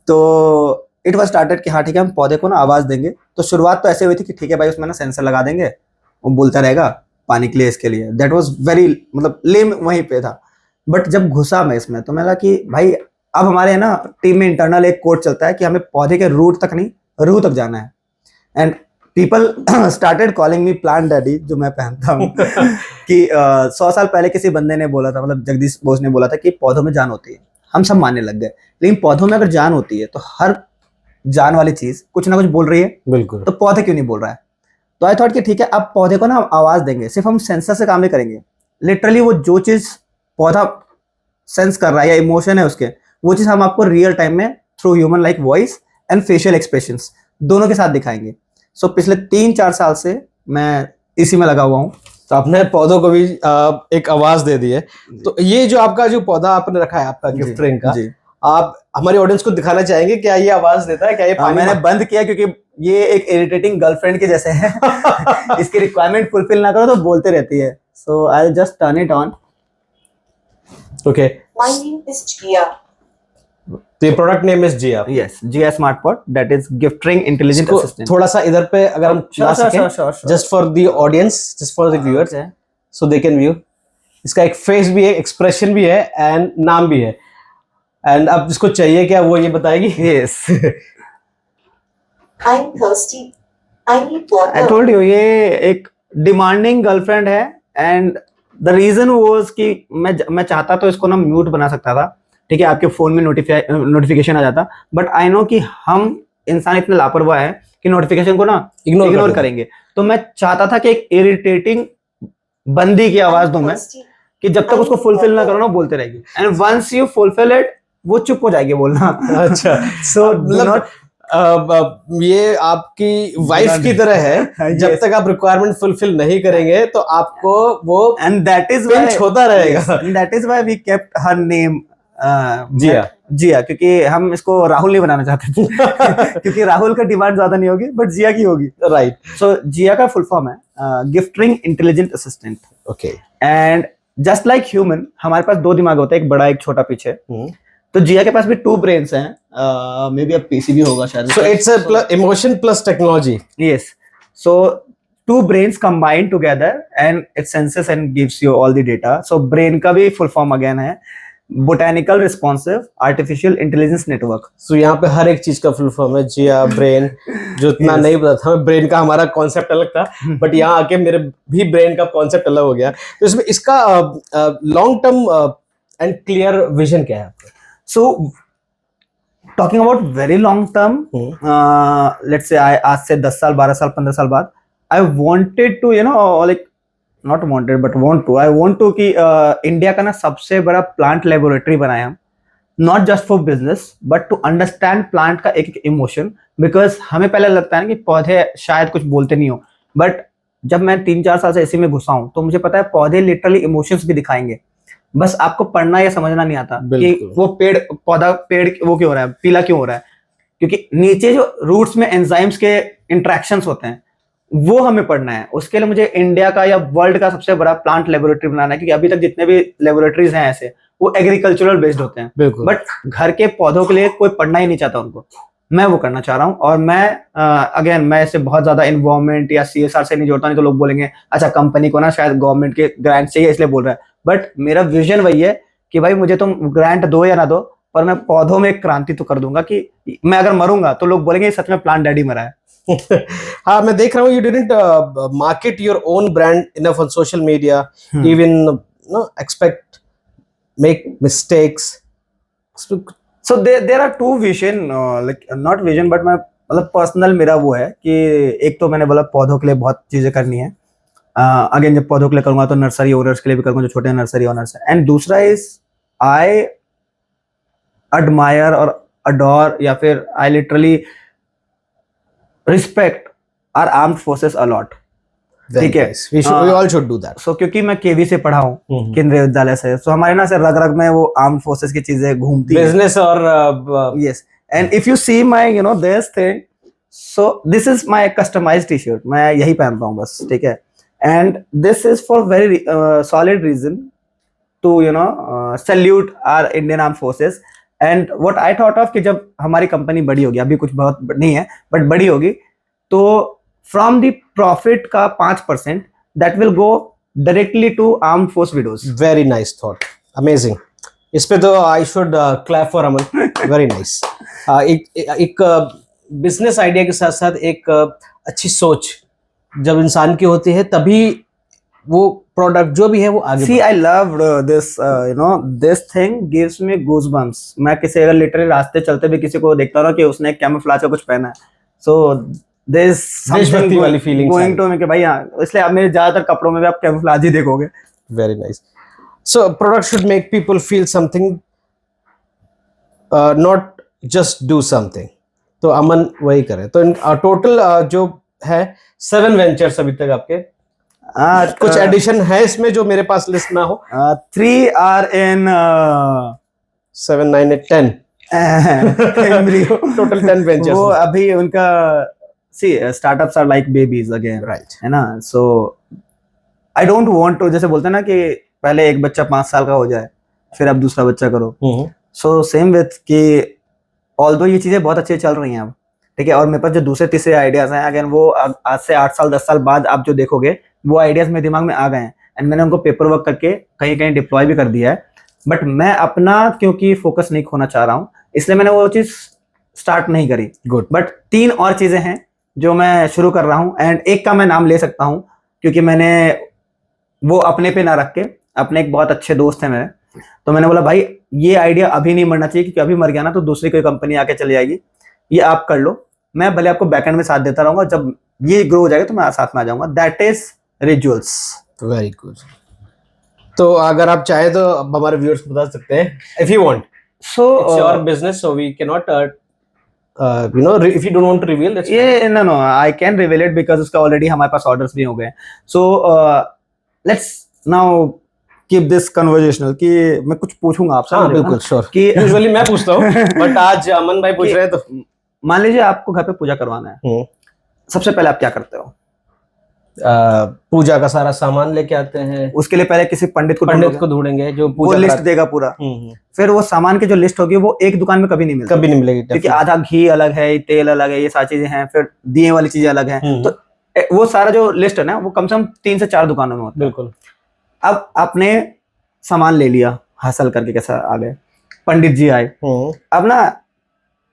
तो इट वाज स्टार्टेड कि हाँ ठीक है, हम पौधे को ना आवाज देंगे। तो शुरुआत तो ऐसे हुई थी कि ठीक है भाई, उसमें ना सेंसर लगा देंगे, वो बोलता रहेगा पानी के लिए, इसके लिए। दैट वाज वेरी, मतलब लेम वहीं पे था। बट जब घुसा मैं इसमें, तो मैं लगा कि भाई अब हमारे ना टीम में इंटरनल एक कोड चलता है कि हमें पौधे के रूट तक नहीं, रूह तक जाना है। And people started calling me plant daddy, जो मैं पहनता हूँ। कि 100 साल पहले किसी बंदे ने बोला था, मतलब जगदीश बोस ने बोला था कि पौधों में जान होती है। हम सब मानने लग गए, लेकिन पौधों में अगर जान होती है तो हर जान वाली चीज कुछ ना कुछ बोल रही है, बिल्कुल। तो पौधे क्यों नहीं बोल रहा है। तो आई थॉट कि ठीक है, अब पौधे को ना हम आवाज देंगे। सिर्फ हम सेंसर से काम नहीं करेंगे, लिटरली वो जो चीज पौधा सेंस कर रहा है या इमोशन है उसके, वो चीज हम आपको रियल टाइम में through human like voice and facial expressions दोनों के साथ दिखाएंगे। सो पिछले 3-4 साल से मैं इसी में लगा हुआ हूँ। तो आपने पौधों को भी एक आवाज दे दी है। तो ये जो आपका जो पौधा आपने रखा है आपका गिफ्ट रिंग का, जी। आप हमारी ऑडियंस को दिखाना चाहेंगे क्या ये आवाज देता है, क्या ये पानी मैंने बंद किया क्योंकि ये एक इरिटेटिंग गर्लफ्रेंड के जैसे है। इसकी रिक्वायरमेंट फुलफिल ना करो तो बोलते रहती है। So I just turn it on. Okay. My name is Gia. तो ये product name is Gia. Yes, Gia smart pot, that is gift ring intelligent इसको असिस्टेंट। थोड़ा सा इधर पे अगर हम ला सकें, sure. Just for the audience, just for the viewers, so they can view. इसका एक फेस भी है, एक्सप्रेशन भी है, एंड नाम भी है। एंड अब जिसको चाहिए क्या वो ये बताएगी। Yes. I'm thirsty. I need water. I told you, ये एक डिमांडिंग गर्लफ्रेंड है। एंड द रीजन वाज कि मैं चाहता तो इसको ना म्यूट बना सकता था, ठीक है, आपके फोन में नोटिफिकेशन आ जाता। बट आई नो कि हम इंसान इतने लापरवाह है कि नोटिफिकेशन को ना इग्नोर करेंगे। तो मैं चाहता था कि एक इरिटेटिंग बंदी की आवाज दूं मैं, thirsty. कि जब तक उसको फुलफिल ना करो ना बोलते रहेगी, and once you fulfil it वो चुप हो जाएगी बोलना। अच्छा, सो मतलब ये आपकी वाइफ की तरह है, जब तक आप रिक्वायरमेंट फुलफिल नहीं करेंगे तो आपको वो एंड दैट इज पिंच होता रहेगा। That is why we kept her name Gia. Gia, क्योंकि हम इसको राहुल नहीं बनाना चाहते थे। क्योंकि राहुल का डिमांड ज्यादा नहीं होगी, बट जिया की होगी। राइट। सो जिया का फुल फॉर्म है gift ring intelligent assistant. Okay. And just like human, हमारे पास 2 दिमाग होते हैं, एक बड़ा एक छोटा पीछे। तो जिया के पास भी 2 ब्रेन्स हैं, मे बी अब पीसीबी होगा शायद। So it's a emotion plus technology. Yes, so 2 brains combined together and it senses and gives you all the data. So brain का भी full form again है Botanical Responsive Artificial Intelligence Network. सो यहाँ पे हर एक चीज का फुल फॉर्म है, जिया ब्रेन, जो इतना नहीं पता था। ब्रेन का हमारा कॉन्सेप्ट अलग था, बट यहाँ आके मेरे भी ब्रेन का कॉन्सेप्ट अलग हो गया। तो इसमें इसका long term and clear vision क्या है आपका? So talking about very long term, let's say आज से 10 साल 12 साल 15 साल बाद I wanted to like not wanted but want to, I want to कि इंडिया का ना सबसे बड़ा प्लांट लेबोरेटरी बनाए हम, not just for business but to understand plant का एक एक इमोशन, बिकॉज हमें पहले लगता है ना कि पौधे शायद कुछ बोलते नहीं हो, बट जब मैं 3-4 साल से इसी में घुसा हूं तो मुझे पता है पौधे लिटरली इमोशंस भी दिखाएंगे, बस आपको पढ़ना या समझना नहीं आता कि बिल्कुल। वो पेड़ वो क्यों हो रहा है, पीला क्यों हो रहा है, क्योंकि नीचे जो रूट्स में एंजाइम्स के इंटरेक्शंस होते हैं वो हमें पढ़ना है। उसके लिए मुझे इंडिया का या वर्ल्ड का सबसे बड़ा प्लांट लेबोरेटरी बनाना है, क्योंकि अभी तक जितने भी लेबोरेटरीज हैं ऐसे वो एग्रीकल्चरल बेस्ड होते हैं, बिल्कुल। बट घर के पौधों के लिए कोई पढ़ना ही नहीं चाहता उनको। मैं वो करना चाह रहा हूँ, और मैं अगेन मैं इसे बहुत ज्यादा इन्वायरमेंट या CSR से नहीं जोड़ता, नहीं तो लोग बोलेंगे अच्छा कंपनी को ना शायद गवर्नमेंट के ग्रांट चाहिए इसलिए बोल रहा है, बट मेरा विजन वही है कि भाई मुझे तुम ग्रांट दो या ना दो, पर मैं पौधों में एक क्रांति तो कर दूंगा कि मैं अगर मरूंगा तो लोग बोलेंगे सच में प्लांट डैडी मरा है। हाँ, मैं देख रहा हूँ, you didn't market your own brand enough on social media, even know expect make mistakes. So there are two vision, like not vision but मैं मतलब पर्सनल मेरा वो है कि एक तो मैंने बोला पौधों के लिए बहुत चीजें करनी है, अगेन जब पौधों के लिए करूंगा तो नर्सरी ओनर्स के लिए भी करूंगा जो छोटे नर्सरी ओनर्स हैं, एंड दूसरा इज आई एडमायर और अडोर या फिर I literally respect our armed forces a lot. ठीक है, we all should do that. सो क्योंकि मैं केवी से पढ़ा हूँ, केंद्रीय विद्यालय से, सो हमारे ना से रग रग में वो आर्म्ड फोर्सेस की चीजें घूमती हैं। बिजनेस और Yes, and if you see my this thing, so this is my customized t-shirt, मैं यही पहनता हूँ बस, ठीक है, and this is for very solid reason to salute our Indian Armed Forces, and what I thought of कि जब हमारी कंपनी बड़ी होगी, अभी कुछ बहुत नहीं है बट बड़ी होगी, तो from the profit का 5% that will go directly to armed force widows. very nice thought, amazing. इस पे तो I should clap for Aman, very nice. एक बिजनेस आइडिया के साथ साथ एक अच्छी सोच जब इंसान की होती है तभी वो प्रोडक्ट जो भी है वो आगे See, I loved this, this thing gives me goosebumps. मैं किसी अगर लिटरली रास्ते चलते भी किसी को देखता हूँ ना कि उसने कैमोफ्लेज का कुछ पहना है, so there is देशभक्ति वाली feelings going uh to me कि भाई हाँ, इसलिए अब मेरे ज्यादातर कपड़ों में भी आप कैमोफ्लेज ही देखोगे। very nice. So product should make people feel something, not just do something. तो अमन वही करे। तो टोटल जो है 7 वेंचर्स अभी तक आपके, कुछ एडिशन है इसमें जो मेरे पास लिस्ट ना हो? 3 are in 7, 9, 8, 10 embryo. Total 10 ventures. वो अभी उनका see startups are like babies again, right. है ना, so I don't want to, जैसे बोलते हैं ना कि पहले एक बच्चा 5 साल का हो जाए फिर अब दूसरा बच्चा करो, so same with कि although ये चीजें बहुत अच्छी चल रही हैं अब, ठीक है, और मेरे पास जो दूसरे तीसरे आइडियाज हैं अगेन वो आज से 8 साल 10 साल बाद आप जो देखोगे वो आइडियाज मेरे दिमाग में आ गए हैं, एंड मैंने उनको पेपर वर्क करके कहीं कहीं डिप्लॉय भी कर दिया है, बट मैं अपना क्योंकि फोकस नहीं खोना चाह रहा हूँ इसलिए मैंने वो चीज स्टार्ट नहीं करी। गुड। बट 3 और चीजें हैं जो मैं शुरू कर रहा हूँ, एंड एक का मैं नाम ले सकता हूँ क्योंकि मैंने वो अपने पे ना रख के, अपने एक बहुत अच्छे दोस्त है मेरे, तो मैंने बोला भाई ये आइडिया अभी नहीं मरना चाहिए क्योंकि अभी मर गया ना तो दूसरी कोई कंपनी आके चली जाएगी, ये आप कर लो, मैं भले आपको बैकएंड में साथ देता रहूंगा, जब ये ग्रो हो जाएगा तो मैं साथ में आ जाऊंगा। That is rituals. Very good. तो अगर आप चाहे तो अब हमारे व्यूअर्स को बता सकते हैं, if you want, so it's your business so we can not if you don't want to reveal, that's ये no I can reveal it because उसका ऑलरेडी हमारे पास ऑर्डर्स भी हो गए, so let's now keep this conversational कि मैं कुछ पूछूंगा आपसे। हाँ बिल्कुल, श्योर। कि यूजुअली मैं पूछता हूँ बट आज अमन भाई पूछ रहे हैं, तो मान लीजिए आपको घर पे पूजा करवाना है, सबसे पहले आप क्या करते हो? पूजा का सारा सामान लेके आते हैं, उसके लिए पहले किसी पंडित को ढूंढेंगे जो वो पूजा लिस्ट देगा पूरा, फिर वो सामान की जो लिस्ट होगी वो एक दुकान में कभी नहीं मिलती, कभी नहीं मिलेगी, क्योंकि आधा घी अलग है, तेल अलग है, ये सारी चीजें हैं, फिर दिए वाली चीजें अलग हैं, तो वो सारा जो लिस्ट है ना वो कम से कम 3 से 4 दुकानों में होता है। बिल्कुल। अब आपने सामान ले लिया, हासिल करके कैसा आ गए, पंडित जी आए, अब ना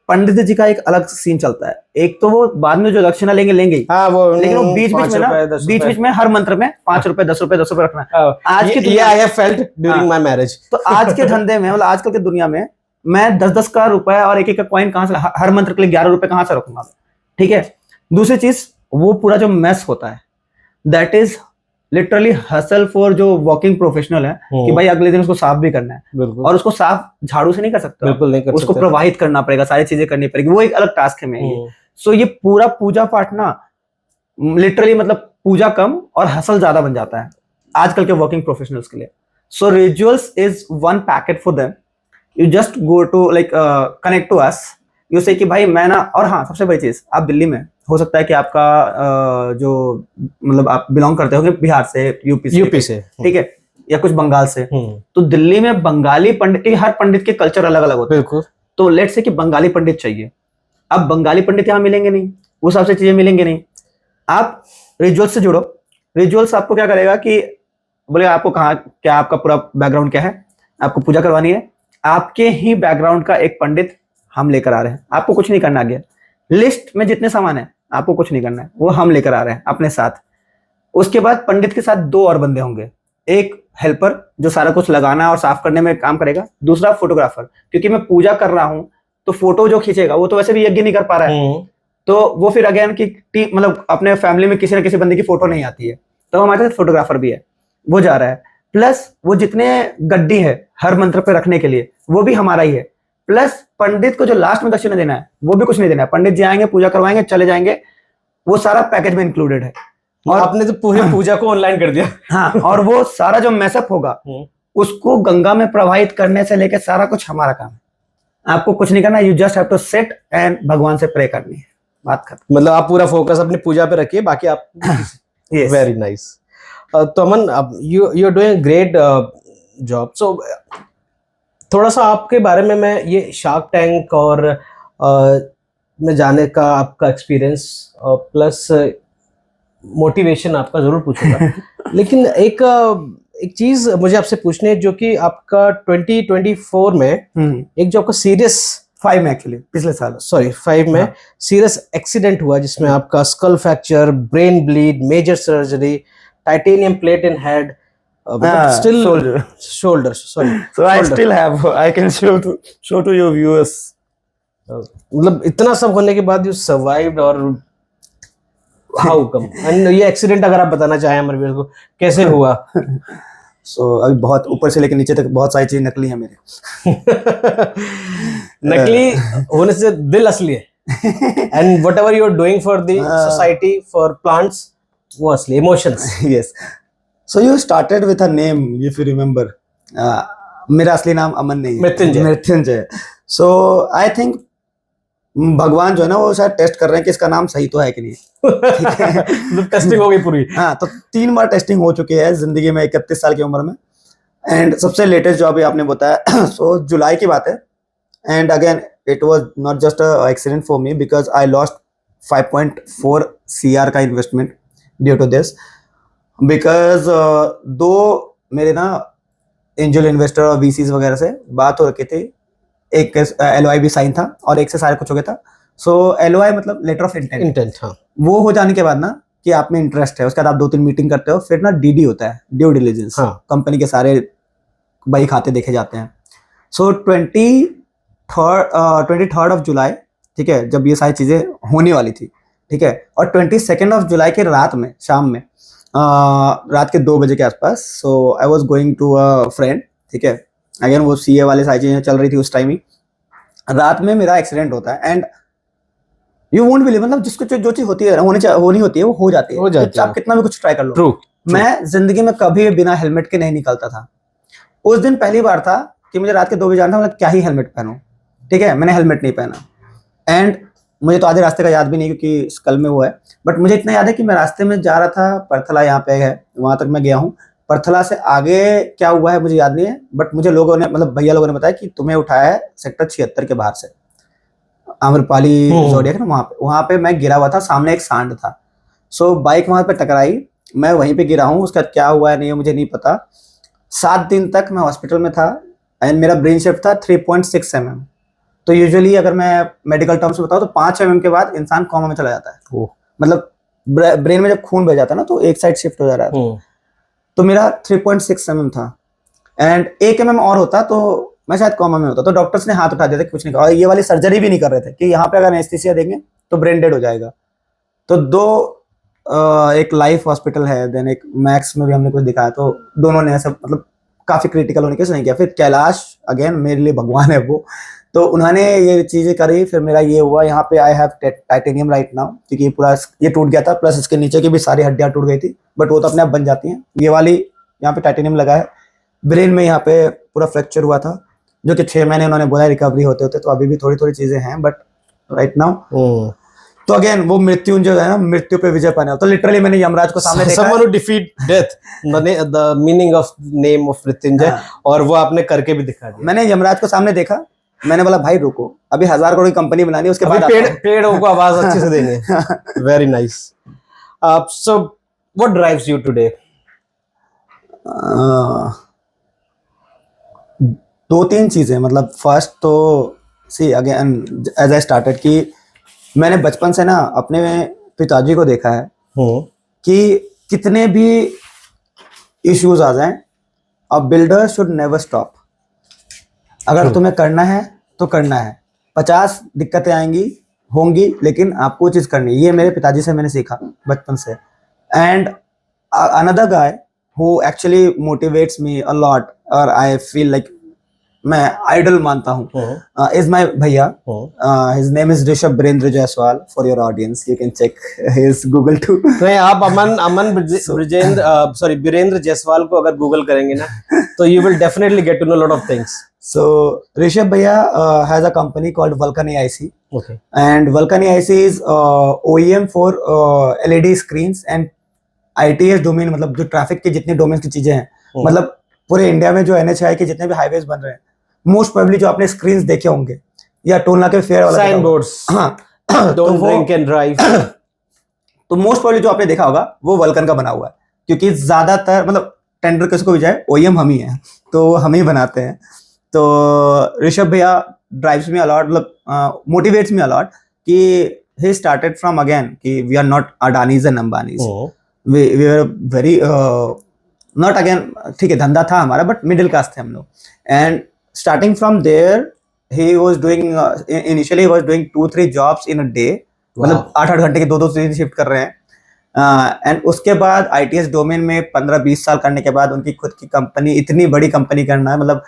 पंडित जी का एक अलग सीन चलता है, एक तो वो बाद में जो दक्षिणा लेंगे ही, हाँ वो, लेकिन वो बीच में ना बीच में हर मंत्र में 5 रुपए 10 रुपए 10 रुपए रखना है। आज के ये I have felt during my marriage. तो आज के धंधे में, मतलब आजकल की दुनिया में मैं 10-10 का रुपए और एक का कॉइन कहां से, हर मंत्र के लिए 11 रुपए कहां से रखूंगा? ठीक है। दूसरी चीज, वो पूरा जो मेस होता है that is literally hustle for जो वर्किंग प्रोफेशनल है कि भाई अगले दिन उसको साफ भी करना है, बिल्कुल और उसको साफ झाड़ू से नहीं कर सकते, बिल्कुल नहीं कर उसको सकते। प्रवाहित करना पड़ेगा, सारी चीजें करनी पड़ेगी, वो एक अलग टास्क है मेरे। सो ये पूरा पूजा पाठ ना लिटरली मतलब पूजा कम और हसल ज्यादा बन जाता है आजकल के वर्किंग प्रोफेशनल्स के लिए। So rituals is one packet for them. You just go to like connect to us, you say कि भाई मैं ना, और हाँ सबसे बड़ी चीज, आप दिल्ली में हो सकता है कि आपका जो मतलब आप बिलोंग करते हो बिहार से, यूपी से, ठीक है, या कुछ बंगाल से, तो दिल्ली में बंगाली पंडित, हर पंडित के कल्चर अलग अलग होते हैं। बिल्कुल। तो लेट से कि बंगाली पंडित चाहिए, अब बंगाली पंडित यहाँ मिलेंगे नहीं, उस हिसाब से चीजें मिलेंगे नहीं। आप रिचुअल्स से जुड़ो। रिचुअल्स आपको क्या करेगा कि बोले आपको कहाँ, क्या आपका पूरा बैकग्राउंड क्या है, आपको पूजा करवानी है, आपके ही बैकग्राउंड का एक पंडित हम लेकर आ रहे हैं, आपको कुछ नहीं करना आगे, लिस्ट में जितने सामान है आपको कुछ नहीं करना है, वो हम लेकर आ रहे हैं अपने साथ। उसके बाद पंडित के साथ 2 और बंदे होंगे, एक हेल्पर जो सारा कुछ लगाना और साफ करने में काम करेगा, दूसरा फोटोग्राफर, क्योंकि मैं पूजा कर रहा हूं तो फोटो जो खींचेगा वो तो वैसे भी यज्ञ नहीं कर पा रहा है, तो वो फिर अगेन की टीम, मतलब अपने फैमिली में किसी ना किसी बंदे की फोटो नहीं आती है, तो हमारे साथ फोटोग्राफर भी है, वो जा रहा है। प्लस वो जितने गड्डी है हर मंत्र पे रखने के लिए वो भी हमारा ही है। प्लस पंडित को जो लास्ट में दक्षिणा देना है वो भी कुछ नहीं देना है, पंडित जी आएंगे, पूजा करवाएंगे, चले जाएंगे, वो सारा पैकेज में इंक्लूडेड है। और आपने तो पूरी पूजा को ऑनलाइन कर दिया। हाँ, और वो सारा जो मैसअप होगा उसको गंगा में प्रवाहित करने से लेकर सारा कुछ हमारा काम है, आपको कुछ नहीं करना, you just have to sit and भगवान से प्रे करनी है, बात खत्म। मतलब आप पूरा फोकस अपनी पूजा पे रखिए, बाकी आप वेरी नाइस। तो Aman, you are doing great job. So थोड़ा सा आपके बारे में मैं ये शार्क टैंक और में जाने का आपका एक्सपीरियंस प्लस मोटिवेशन आपका जरूर पूछूंगा। लेकिन एक चीज मुझे आपसे पूछनी है, जो कि आपका 2024 में एक जो आपका सीरियस 5 में एक्चुअली पिछले साल, सॉरी 5 में सीरियस एक्सीडेंट हुआ, जिसमें आपका skull fracture, brain bleed, major surgery, titanium plate in head, still shoulder, sorry. So I still have, I can show to your viewers. मतलब इतना सब होने के बाद you survived, और how come? And ये एक्सीडेंट अगर आप बताना चाहें हमारे व्यूअर्स को, कैसे हुआ? So अभी बहुत ऊपर से लेकर नीचे तक बहुत सारी चीजें नकली हैं मेरे। नकली होने से दिल असली है। And whatever you are doing for the society, for plants, वो असली emotions. Yes. So you started with a name, if you remember. मेरा असली नाम अमन नहीं है, मृत्युंजय। So I think भगवान जो है ना वो शायद टेस्ट कर रहे हैं कि इसका नाम सही तो है कि नहीं। ठीक है, टेस्टिंग हो गई पूरी। हाँ, तो 3 बार टेस्टिंग हो चुकी है जिंदगी में 31 साल की उम्र में। एंड सबसे लेटेस्ट जो अभी आपने बताया, सो जुलाई की बात है। And again it was not just a accident for me, because I lost 5.4 CR का investment due to this. Because 2 मेरे ना एंजल इन्वेस्टर और VCs वगैरह से बात हो रखी थी, एक LOI भी साइन था और एक से सारा कुछ हो गया था। सो LOI मतलब लेटर ऑफ इंटेंट, हाँ, वो हो जाने के बाद ना कि आप में इंटरेस्ट है, उसके बाद आप 2-3 मीटिंग करते हो, फिर ना DD होता है, ड्यू डिलिजेंस, कंपनी के सारे बही खाते देखे जाते हैं। सो 23rd ऑफ जुलाई, ठीक है, जब ये सारी चीजें होने वाली थी, ठीक है, और 22nd ऑफ जुलाई के रात में, शाम में, रात के 2 बजे के आसपास, so I was going to a friend, ठीक है, अगेन वो CA वाले सारी चीजें चल रही थी उस टाइम ही, रात में मेरा एक्सीडेंट होता है। एंड यू वोंट बिलीव, मतलब जिसको जो चीज होती है होनी होती है वो हो जाती है, तो आप कितना भी कुछ ट्राई कर लो। True. मैं जिंदगी में कभी बिना हेलमेट के नहीं निकलता था। उस दिन पहली बार था कि मुझे रात के 2 बजे जाना था, मतलब क्या ही हेलमेट पहनूं, ठीक है, मैंने हेलमेट नहीं पहना। एंड मुझे तो आधे रास्ते का याद भी नहीं, क्योंकि स्कल में वो है, बट मुझे इतना याद है कि मैं रास्ते में जा रहा था, परथला यहाँ पे है, वहां तक मैं गया हूँ। परथला से आगे क्या हुआ है मुझे याद नहीं है, बट मुझे लोगों ने, मतलब भैया लोगों ने बताया कि तुम्हें उठाया है सेक्टर 76 के बाहर से, आम्रपाली जोड़िया ना, वहां पे मैं गिरा हुआ था, सामने एक सांड था। सो बाइक वहां पे टकराई, मैं वहीं पे गिरा हूँ, उसका क्या हुआ है नहीं है मुझे नहीं पता। 7 दिन तक मैं हॉस्पिटल में था एंड मेरा ब्रेन शिफ्ट था 3.6 mm। तो यूजुअली अगर मैं मेडिकल टर्म्स में बताऊं तो 5 mm के बाद इंसान कोमा में चला जाता है, मतलब ब्रेन में जब खून बह जाता है ना तो एक साइड शिफ्ट हो जा रहा है। तो मेरा 3.6 mm था, एंड 1 mm और होता तो मैं शायद कोमा में होता। तो डॉक्टर्स ने हाथ उठा दिया था, कुछ नहीं कहा, और ये वाली सर्जरी भी नहीं कर रहे थे कि यहाँ पे अगर एनेस्थीसिया देंगे तो ब्रेन डेड हो जाएगा। तो 2 एक लाइफ हॉस्पिटल है, देन एक मैक्स में भी हमने कुछ दिखाया, तो दोनों ने ऐसा मतलब काफी क्रिटिकल होने के नहीं किया। फिर कैलाश अगेन मेरे लिए भगवान है वो, तो उन्होंने ये चीजें करी, फिर मेरा ये हुआ। यहाँ पे I have titanium right now, क्योंकि पूरा ये टूट गया था, प्लस इसके नीचे की भी सारी हड्डियां टूट गई थी, बट वो तो अपने आप बन जाती हैं। ये वाली यहाँ पे टाइटेनियम लगा है। ब्रेन में यहाँ पे पूरा फ्रैक्चर हुआ था, जो कि 6 महीने उन्होंने बोला रिकवरी होते होते, तो अभी भी थोड़ी थोड़ी चीजें हैं, बट राइट नाउ तो अगेन वो मृत्युंजय है ना, मृत्यु पे विजय पाने, तो लिटरली मैंने यमराज को सामने देखा someone who defeat death, the meaning of name of Mrityunjay, और वो आपने करके भी दिखा दिया। मैंने यमराज को सामने देखा, मैंने बोला भाई रुको, अभी 1000 करोड़ की कंपनी बनानी है, उसके बाद पेड़ों को आवाज अच्छे से देंगे। Very nice. So what drives you today? 2-3 चीजें, मतलब फर्स्ट तो see again as I started कि मैंने बचपन से ना अपने पिताजी को देखा है कि कितने भी इश्यूज आ जाएं, a builder should never stop. अगर तुम्हें करना है तो करना है, 50 दिक्कतें आएंगी होंगी, लेकिन आपको चीज करनी है। ये मेरे पिताजी से मैंने सीखा बचपन से। And another guy who actually motivates me a lot, और आई फील लाइक मैं आइडल मानता हूँ, इज माय भैया। His name is Rishabh Birendra Jaiswal. For your audience you can check his Google too. नहीं, आप अमन बीरेंद्र जायसवाल को अगर गूगल करेंगे ना, तो you will definitely get to know lot of things. So Rishabh Bhaiya has a company called Vulcan AIC. Okay. And Vulcan AIC is OEM for LED screens and ITS domain, मतलब जो ट्रैफिक के जितने डोमेन की चीजें हैं, मतलब पूरे इंडिया में जो NHAI के जितने भी हाईवेज बन रहे हैं, मोस्ट प्रोबेबली जो आपने स्क्रीन्स देखे होंगे या टोल नाके फेयर वाला साइन बोर्ड्स, हाँ डोंट ड्रिंक एंड ड्राइव, तो मोस्ट प्रोबेबली जो आपने देखा होगा वो वल्कन का बना हुआ है, क्योंकि ज्यादातर मतलब टेंडर किसको भी जाए OEM हम ही हैं, तो हम ही बनाते हैं। तो ऋषभ भैया ड्राइव्स मी अलॉट, मतलब मोटिवेट्स मी अलॉट कि he started from again कि we are not Adanis and Ambanis, we were very not again, ठीक है धंधा था हमारा, बट मिडिल क्लास थे हम लोग। And starting from there he was doing initially he was doing 2-3 jobs in a day, मतलब 8-8 घंटे के 2-2 शिफ्ट कर रहे हैं। एंड उसके बाद ITS डोमेन में 15-20 साल करने के बाद उनकी खुद की कंपनी, इतनी बड़ी कंपनी करना है, मतलब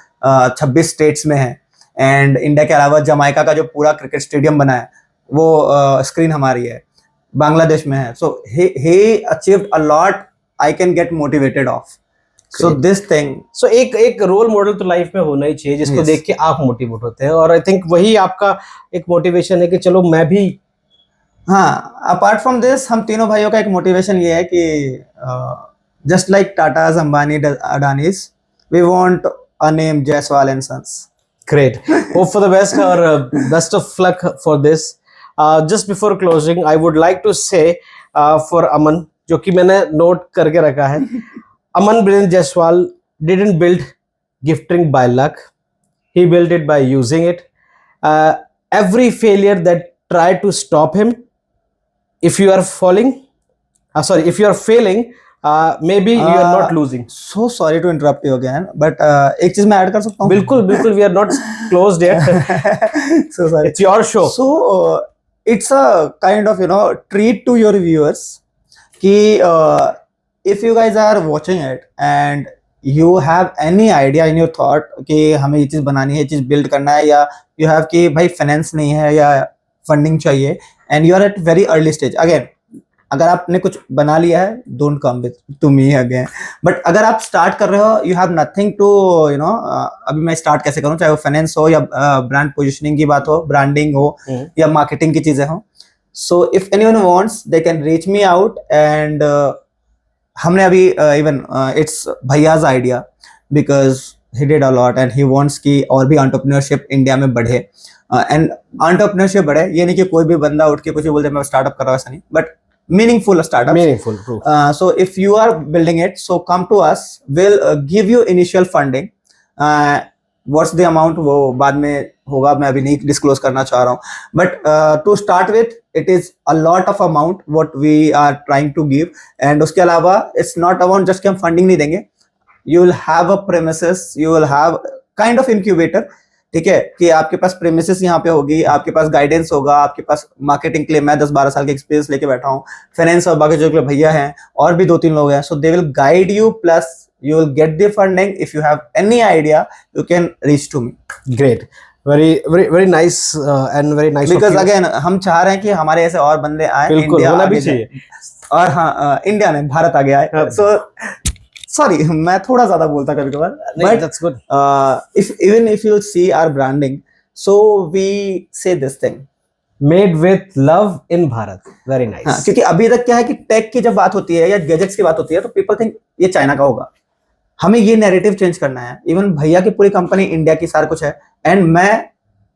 26 स्टेट्स में है, एंड इंडिया के अलावा जमाइका का जो पूरा क्रिकेट स्टेडियम बना है वो स्क्रीन हमारी है, बांग्लादेश में है। सो he achieved a lot, I can get motivated of. So this thing, so एक रोल मॉडल तो लाइफ में होना ही चाहिए, जिसको देख के आप मोटिवेट होते हैं, और आई थिंक वही आपका एक मोटिवेशन है कि चलो मैं भी। हाँ, अपार्ट फ्रॉम दिस हम तीनों भाइयों का एक मोटिवेशन ये है कि just like Tatas, Ambani, Adanis, we want a name Jaiswal and sons. Great, hope for the best और best of luck for this. Just before closing I would like to say for Aman, जो कि मैंने नोट करके रखा है, अमन Birendra Jaiswal didn't build gifting by luck, he built it by using it. Every failure that tried to stop him, if you are falling, if you are failing, maybe you are not losing. So sorry to interrupt you again, but एक चीज मैं ऐड कर सकता हूँ? बिल्कुल, we are not closed yet. So sorry. It's your show. So it's a kind of treat to your viewers कि if you guys are watching it and you have any idea in your thought कि हमें ये चीज बनानी है, ये चीज बिल्ड करना है, या you have कि भाई फाइनेंस नहीं है या फंडिंग चाहिए, and you are at very early stage, again अगर आपने कुछ बना लिया है, don't come with to me again, but अगर आप स्टार्ट कर रहे हो, you have nothing to अभी मैं स्टार्ट कैसे करूं, चाहे वो फाइनेंस हो या ब्रांड पोजिशनिंग की बात हो, ब्रांडिंग हो या मार्केटिंग की चीजें हो, so if anyone wants they can reach me out, and हमने अभी इवन इट्स भैयाज idea because he did a lot and he wants कि और भी एंटरप्रेन्योरशिप इंडिया में बढ़े, एंड एंटरप्रेन्योरशिप बढ़े ये नहीं कि कोई भी बंदा उठ के कुछ भी बोलते मैं स्टार्टअप कर रहा हूँ, ऐसा नहीं, but meaningful startup, meaningful proof. So if you are building it, so come to us, we'll give you initial funding. What's the amount वो बाद में होगा, मैं अभी नहीं डिस्क्लोज करना चाह रहा हूँ, but to start with it is a lot of amount what we are trying to give, and उसके अलावा इट्स नॉट अबाउट जस्ट कि हम फंडिंग नहीं देंगे, you will have a premises, you will have kind of incubator ठीक है, कि आपके पास प्रेमिसेस यहाँ पे होगी, आपके पास गाइडेंस होगा, आपके पास मार्केटिंग के लिए मैं 10-12 साल के एक्सपीरियंस लेके बैठा हूँ, फाइनेंस और बाकी जो भैया हैं और भी 2-3 लोग हैं, so they will guide you, plus you will get the funding. If you have any idea, you can reach to me. Great, very nice and very nice. Because again, हम चाह रहे हैं कि हमारे ऐसे और बंदे आए, बिल्कुल होना भी चाहिए, और हाँ इंडिया ने भारत आगे आए. So sorry, मैं थोड़ा ज्यादा बोलता कभी कभार. But that's good. Even if you see our branding, so we say this thing. Made with love in Bharat. Very nice. हाँ, क्योंकि अभी तक क्या है कि टेक की जब बात होती है या गैजेट्स की बात होती है तो पीपल थिंक ये चाइना का होगा. हमें ये नैरेटिव चेंज करना है. इवन भैया की पूरी कंपनी इंडिया की सारा कुछ है, एंड मैं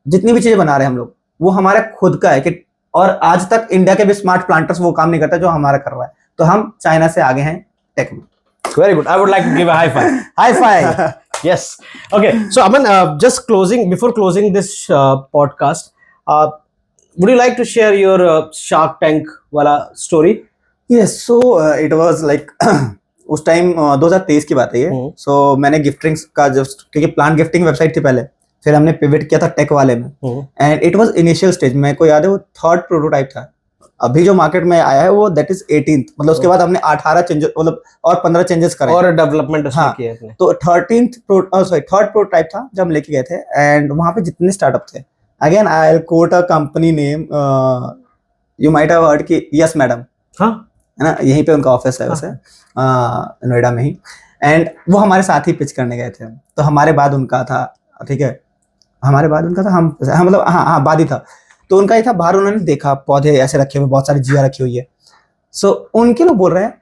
जितनी भी चीजें बना रहे हैं हम लोग वो हमारा खुद का है कि, और आज तक इंडिया के भी स्मार्ट प्लांटर्स वो काम नहीं करता जो हमारा कर रहा है. तो हम चाइना से आगे हैं टेक में. Very good. I would like to give a high five. High five. Yes. Okay. So Aman, just before closing this podcast, would you like to share your Shark Tank wala story? Yes. So it was like उस टाइम 2023 की बात है ये. सो मैंने गिफ्टिंग्स का जस्ट, क्योंकि प्लांट गिफ्टिंग वेबसाइट थी पहले, फिर हमने पिवट किया था टेक वाले में, and it was initial stage. मेरे को याद है वो थर्ड प्रोटोटाइप था. अभी जो मार्केट में आया है वो दैट इज 18th, मतलब उसके बाद हमने 18 चेंजेस, मतलब और 15 चेंजेस करे और डेवलपमेंट हाँ, किए अपने. तो 13th थर्ड प्रोटोटाइप था जब हम लेके गए थे, एंड वहां पे जितने स्टार्टअप थे, again I will quote a company name, you might have heard कि यस मैडम, हाँ है ना, यहीं पे उनका ऑफिस है वैसे नोएडा में ही, एंड वो हमारे साथ ही पिच करने गए थे. तो हमारे बाद उनका था, ठीक है, हमारे बाद उनका था, हम मतलब हाँ बाद ही था. तो उनका ही था, बाहर उन्होंने देखा पौधे ऐसे रखे हुए, बहुत सारी जिया रखी हुई है. सो उनके लोग बोल रहे हैं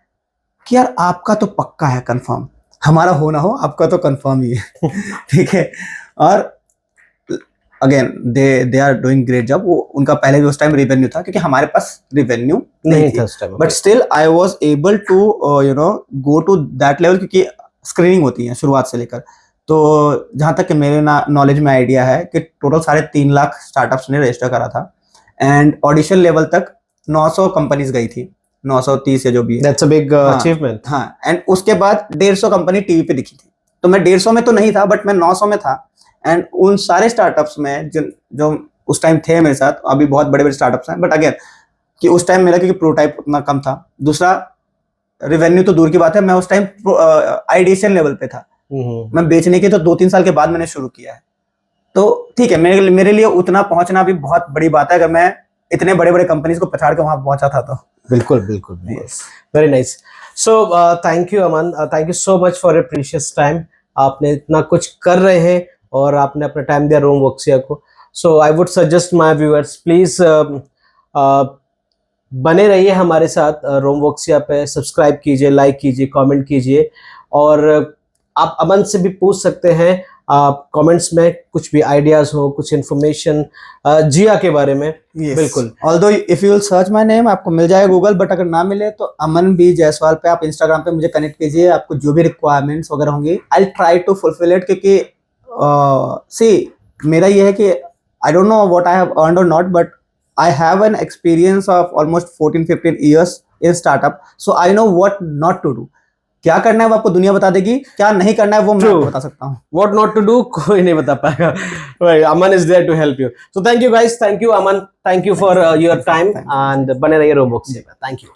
कि यार आपका तो पक्का है कंफर्म, हमारा हो ना हो आपका तो कंफर्म ही है. ठीक है. और again they are doing great job. वो उनका पहले भी उस टाइम रेवेन्यू था, क्योंकि हमारे पास रेवेन्यू नहीं था उस time, but still I was able to you know go to that level, क्योंकि स्क्रीनिंग होती है शुरुआत से लेकर. तो जहां तक कि मेरे नॉलेज में आइडिया है कि टोटल 3.5 लाख स्टार्टअप्स ने रजिस्टर करा था, एंड ऑडिशन लेवल तक 900 कंपनीज गई थी, 930 या जो भी है. That's a big achievement. हाँ, एंड उसके बाद 150 कंपनी टीवी पे दिखी थी. तो मैं 150 में तो नहीं था, बट मैं 900 में था. एंड उन सारे स्टार्टअप्स में जो उस टाइम थे मेरे साथ, अभी बहुत बड़े बड़े स्टार्टअप्स हैं, बट अगेन कि उस टाइम मेरा क्योंकि प्रोटोटाइप उतना कम था, दूसरा रेवेन्यू तो दूर की बात है, मैं उस टाइम आइडिएशन लेवल पे था. मैं बेचने के तो 2-3 साल के बाद मैंने शुरू किया है. तो ठीक है, मेरे लिए उतना पहुंचना भी बहुत बड़ी बात है, अगर मैं इतने बड़े बड़े कंपनीज को पछाड़ के वहां पहुंचा था तो. बिल्कुल बिल्कुल. Very nice. So thank you Aman, thank you so much for your precious time. आपने इतना कुछ कर रहे हैं और आपने अपना टाइम दिया रोम वॉक्सिया को. So I would suggest my viewers, please बने रहिए हमारे साथ रोम वॉक्सिया पे. सब्सक्राइब कीजिए, लाइक कीजिए, कमेंट कीजिए, और आप अमन से भी पूछ सकते हैं आप कमेंट्स में, कुछ भी आइडियाज हो, कुछ इन्फॉर्मेशन जिया के बारे में. बिल्कुल. Although if you will search my name आपको मिल जाएगा गूगल, बट अगर ना मिले तो अमन बी जायसवाल पे आप इंस्टाग्राम पे मुझे कनेक्ट कीजिए. आपको जो भी रिक्वायरमेंट्स वगैरह होंगी I will try to fulfil it, क्योंकि सी मेरा ये है कि I don't know what I have earned और not, but I have an experience of almost 14-15 years इन startup. So I know what not to do. क्या करना है वो आपको दुनिया बता देगी, क्या नहीं करना है वो मैं आपको बता सकता हूँ. What not to do कोई नहीं बता पाएगा. Aman is there to help you. So thank you guys, thank you Aman, thank you for your time, and बने रहिए रोम वॉक्सिया पे. Thank you.